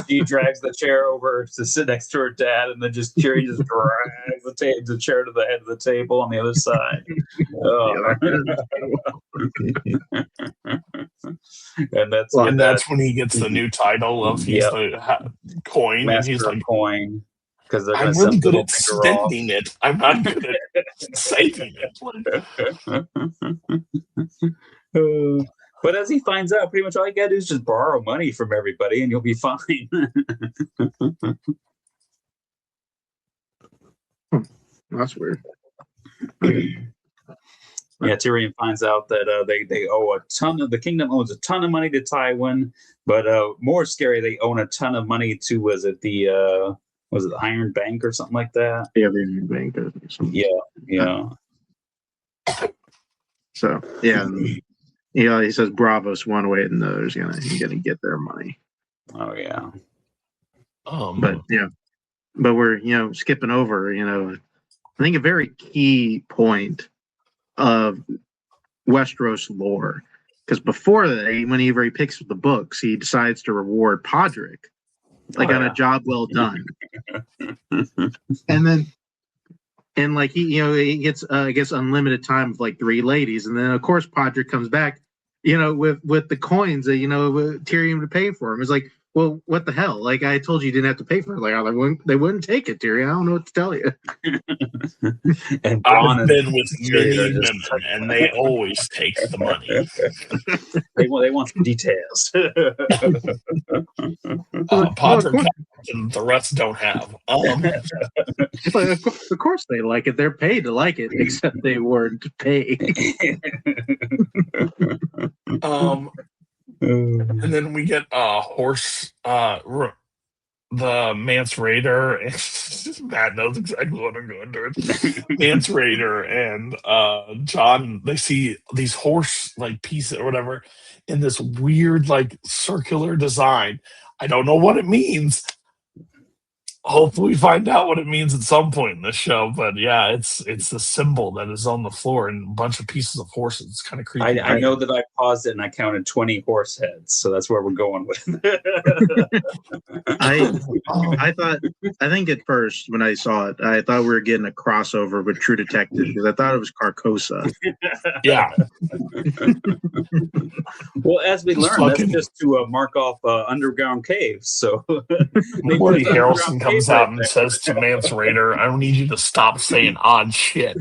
She drags the chair over to sit next to her dad, and then Tyrion just drags the chair to the head of the table on the other side. And that's when he gets the new title of he's the coin, Master and he's like coin. Because I'm really good at spending it. I'm not good at saving it. But as he finds out, pretty much all you got to do is just borrow money from everybody, and you'll be fine. That's weird. Yeah, Tyrion finds out that they owe the kingdom owes a ton of money to Tywin, but more scary, they own a ton of money to was it the Iron Bank or something like that? Yeah, the bank or something. Yeah. So yeah, and, he says Bravos one way and the other's gonna get their money. Oh yeah. But we're skipping over. I think a very key point of Westeros lore, because before that, whenever he picks up the books, he decides to reward Podrick, on a job well done, and he gets unlimited time of 3 ladies, and then of course Podrick comes back, with the coins that Tyrion would pay for him. It's like, well, what the hell? I told you didn't have to pay for it. They wouldn't take it, Tyrion. I don't know what to tell you. And I've been with many women, and they always take the money. They want some details. Podrick and the rest don't have. Of course they like it. They're paid to like it, except they weren't paid. And then we get horse, the Mance Raider, and Matt knows exactly what I'm going to. Mance Raider and John, they see these horse pieces or whatever in this weird circular design. I don't know what it means. Hopefully we find out what it means at some point in the show, but yeah, it's the symbol that is on the floor and a bunch of pieces of horses. It's kind of creepy. I know that I paused it and I counted 20 horse heads, so that's where we're going with. I think at first when I saw it, I thought we were getting a crossover with True Detective because I thought it was Carcosa. Yeah. Well, as we learned, that's just to mark off underground caves. So Woody Harrelson comes out and says to Mance Raider, "I don't need you to stop saying odd shit."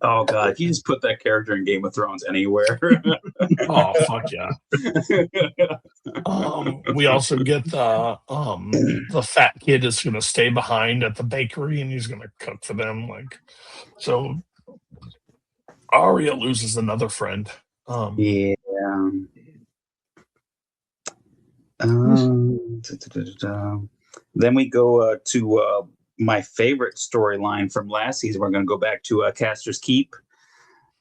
Oh god, if you just put that character in Game of Thrones anywhere. Oh fuck yeah. We also get the fat kid is gonna stay behind at the bakery and he's gonna cook for them. So Arya loses another friend. Yeah. Then we go to my favorite storyline from last season. We're going to go back to Caster's Keep.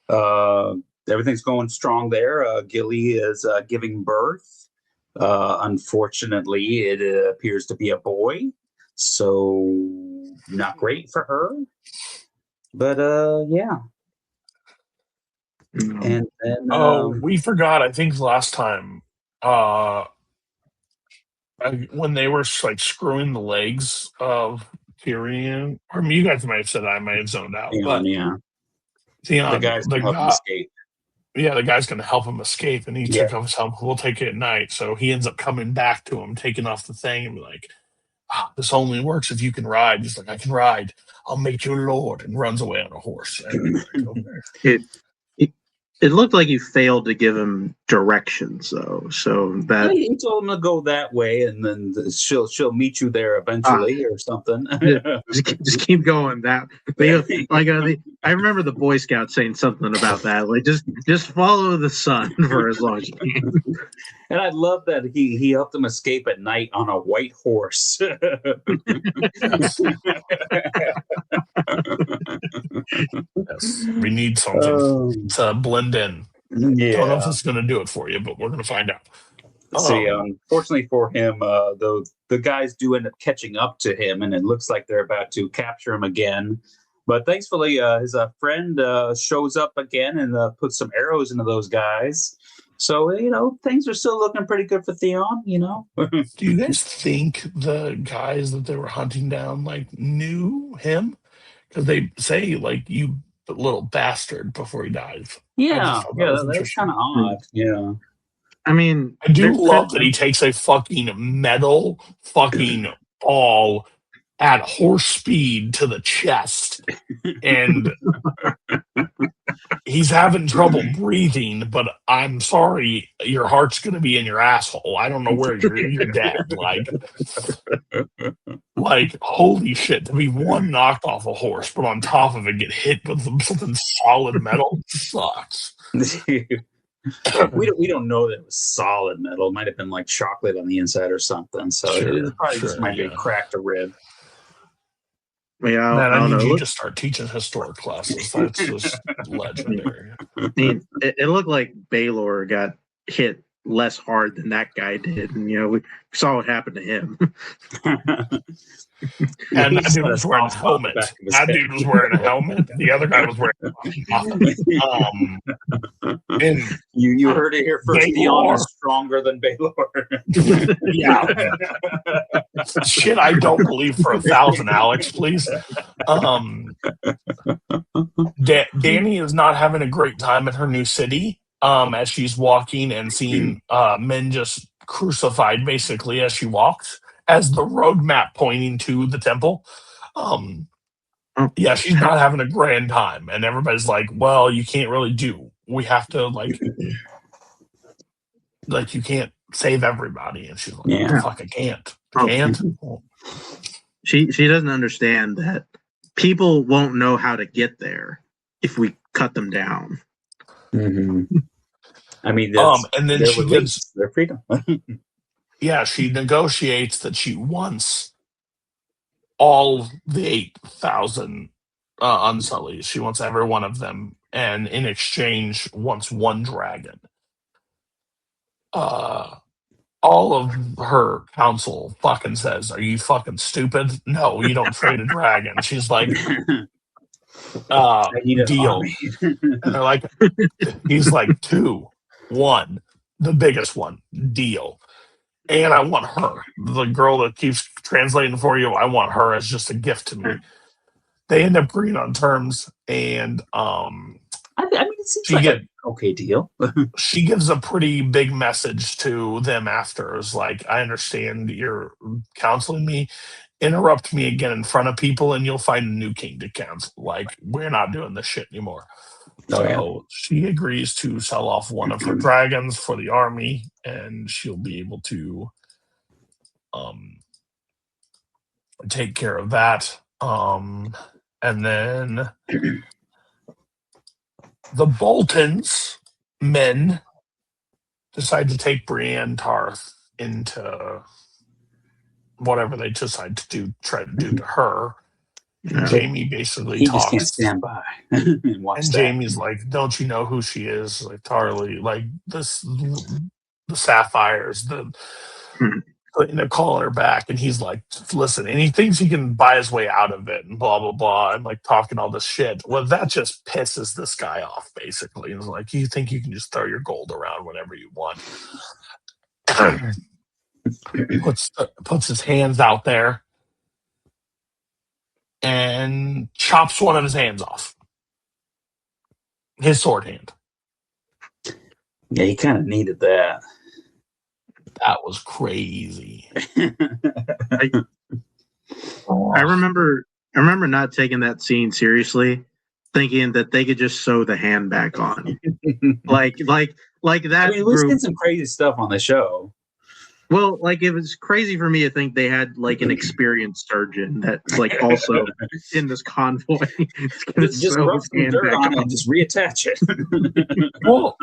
Everything's going strong there. Gilly is giving birth. Unfortunately, it appears to be a boy, so not great for her. But yeah. And then we forgot. I think last time. When they were screwing the legs of Tyrion, or you guys might have said I might have zoned out, but yeah, Theon, the guy's going to help him escape. Yeah, the guy's going to help him escape, and he took off his helmet. We'll take it at night. So he ends up coming back to him, taking off the thing, and be like, "This only works if you can ride." He's like, "I can ride. I'll make you lord," and runs away on a horse. It looked like you failed to give him directions, though. So that he told him to go that way, and then she'll meet you there eventually, or something. just keep going. That I remember the Boy Scouts saying something about that. Just follow the sun for as long as you can. And I love that he helped him escape at night on a white horse. Yes, we need something to blend in. Yeah. Don't know if it's going to do it for you, but we're going to find out. See, unfortunately for him, the guys do end up catching up to him, and it looks like they're about to capture him again. But thankfully, his friend shows up again and puts some arrows into those guys. So, things are still looking pretty good for Theon, Do you guys think the guys that they were hunting down, knew him? Because they say, you little bastard before he dies. Yeah, that's kind of odd. Yeah. I mean, I do love that he takes a fucking metal fucking ball at horse speed to the chest, and he's having trouble breathing, but I'm sorry, your heart's going to be in your asshole. I don't know where you're dead. Like, holy shit, to be one knocked off a horse, but on top of it get hit with something solid metal sucks. We don't know that it was solid metal. It might have been like chocolate on the inside or something. So it probably just might be cracked a rib. Yeah, Man, I I don't need know. you to start teaching historic classes. That's just legendary. I mean, it looked like Baylor got hit less hard than that guy did, and we saw what happened to him. And that dude was wearing a helmet. That dude was wearing a helmet. The other guy was wearing nothing. And you heard it here first. Dion is stronger than Baylor. Yeah. Shit, I don't believe for 1,000, Alex, please. Danny is not having a great time at her new city. As she's walking and seeing men just crucified basically as she walks, as the roadmap pointing to the temple. Yeah, she's not having a grand time, and everybody's like, "Well, you can't really do. We have to like you can't save everybody." And she's like, "What the fuck? I can't. I can't." She doesn't understand that people won't know how to get there if we cut them down. Mm-hmm. I mean, and then she gets their freedom. Yeah, she negotiates that she wants all the 8,000 Unsullies. She wants every one of them, and in exchange wants one dragon. All of her council fucking says, "Are you fucking stupid? No, you don't trade a dragon." She's like, "Deal." And they're like, he's like, 2, 1, the biggest one, deal. And I want her, the girl that keeps translating for you. I want her as just a gift to me. They end up agreeing on terms, and I mean, it seems like an okay deal. She gives a pretty big message to them after. It's like, "I understand you're counseling me. Interrupt me again in front of people, and you'll find a new king to counsel. Like, we're not doing this shit anymore." She agrees to sell off one of her dragons for the army, and she'll be able to take care of that. And then the Boltons men decide to take Brienne Tarth into whatever they decide to try to do to her. And Jamie basically talks. Just can't stand by and watch that. Jamie's like, "Don't you know who she is? Like Tarly, like this, the sapphires, calling her back." And he's like, "Listen," and he thinks he can buy his way out of it and blah blah blah, and like talking all this shit. Well, that just pisses this guy off basically. It's like, you think you can just throw your gold around whenever you want. puts his hands out there and chops one of his hands off. His sword hand. Yeah, he kind of needed that. That was crazy. I remember not taking that scene seriously, thinking that they could just sew the hand back on. like that. I mean, we've seen some crazy stuff on the show. Well, like, it was crazy for me to think they had like an experienced surgeon that's like also in this convoy. Just rub some dirt on it and just reattach it. Well,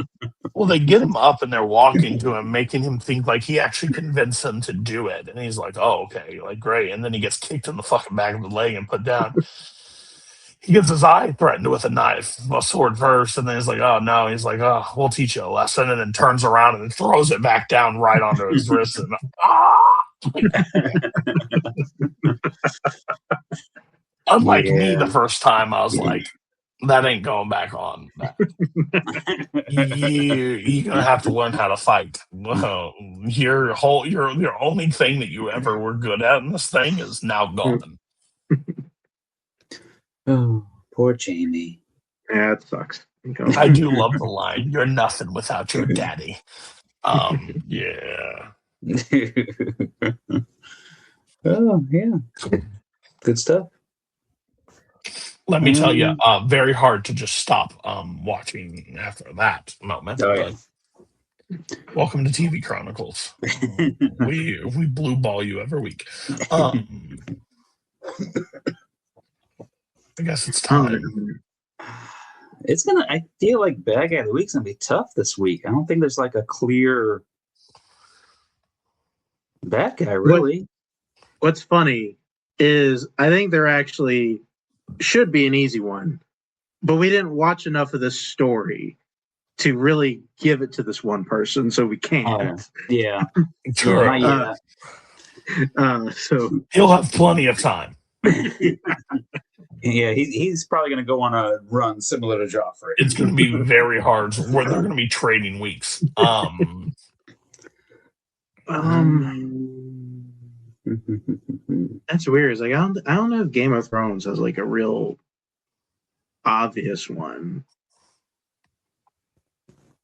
they get him up and they're walking to him, making him think like he actually convinced them to do it. And he's like, "Oh, okay, like great." And then he gets kicked in the fucking back of the leg and put down. He gets his eye threatened with a sword first, and then he's like, "Oh no," he's like, "Oh, we'll teach you a lesson," and then turns around and throws it back down right onto his wrist. And unlike me, the first time I was like, "That ain't going back on." You're gonna have to learn how to fight. Your only thing that you ever were good at in this thing is now gone. Oh, poor Jamie. Yeah, it sucks. I do love the line, "You're nothing without your daddy." Yeah. Oh, yeah. Good stuff. Let me tell you, very hard to just stop watching after that moment. Oh, yeah. Welcome to TV Chronicles. We blue ball you every week. I guess it's time. I feel like Bad Guy of the Week's gonna be tough this week. I don't think there's like a clear bad guy, really. What's funny is I think there actually should be an easy one, but we didn't watch enough of this story to really give it to this one person, so we can't. Yeah. Sure. So He'll have plenty of time. Yeah, he's probably going to go on a run similar to Joffrey. It's going to be very hard. Where they're going to be trading weeks. That's weird. It's like I don't know if Game of Thrones has like a real obvious one.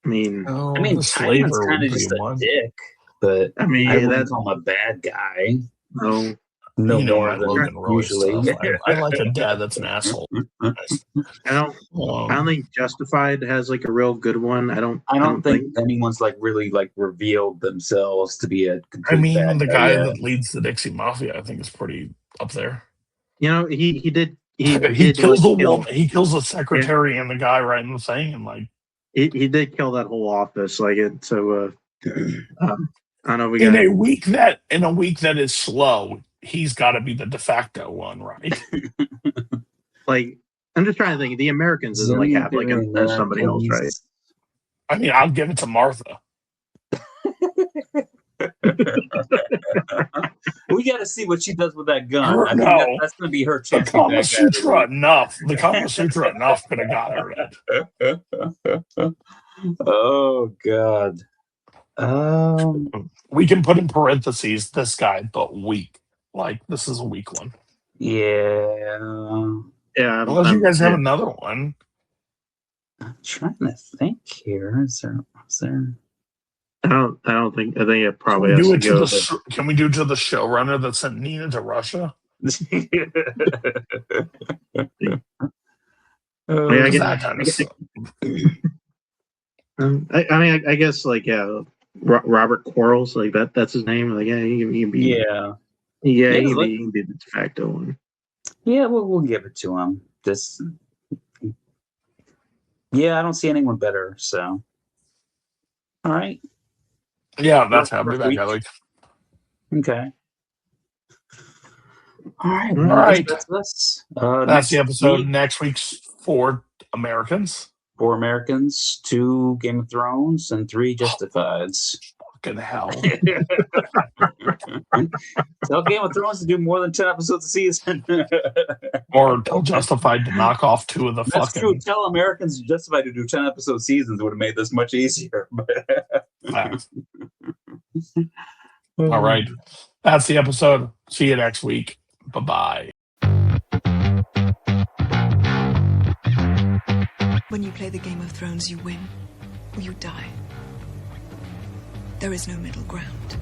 I mean, Tywin's kind of just a dick, but I wouldn't call him a bad guy. No more than usually. I like a dad that's an asshole. I don't think Justified has like a real good one. I don't think anyone's like really like revealed themselves to be a complete bad the guy that leads the Dixie Mafia, I think, is pretty up there. You know, he kills a woman. He kills a secretary and the guy writing the thing, and like he did kill that whole office. Like it. So I don't know. In a week that is slow, he's got to be the de facto one, right? Like, I'm just trying to think. The Americans doesn't like have like somebody else, right? I mean, I'll give it to Martha. We got to see what she does with that gun. I No, think that's going to be her chance. The Kama Sutra enough could have got her in. Oh God. We can put in parentheses this guy, but weak. Like, this is a weak one. Yeah. Unless you guys have another one. I'm trying to think here. Is there? I think it probably can we has do to it go. Can we do it to the showrunner that sent Nina to Russia? I guess like Robert Quarles, like that's his name. Like he can be he can be the de facto one. Yeah, we'll give it to him. I don't see anyone better. So, all right. Yeah, that's how we back. Okay. All right. All right. That's the episode. Next week's 4 Americans. 4 Americans, 2 Game of Thrones, and 3 Justifieds. Fucking hell. Tell Game of Thrones to do more than 10 episodes a season. Or tell Justified to knock off 2 of the That's true. Tell Americans Justified to do 10 episode seasons would have made this much easier. All right. That's the episode. See you next week. Bye-bye. When you play the Game of Thrones, you win or you die. There is no middle ground.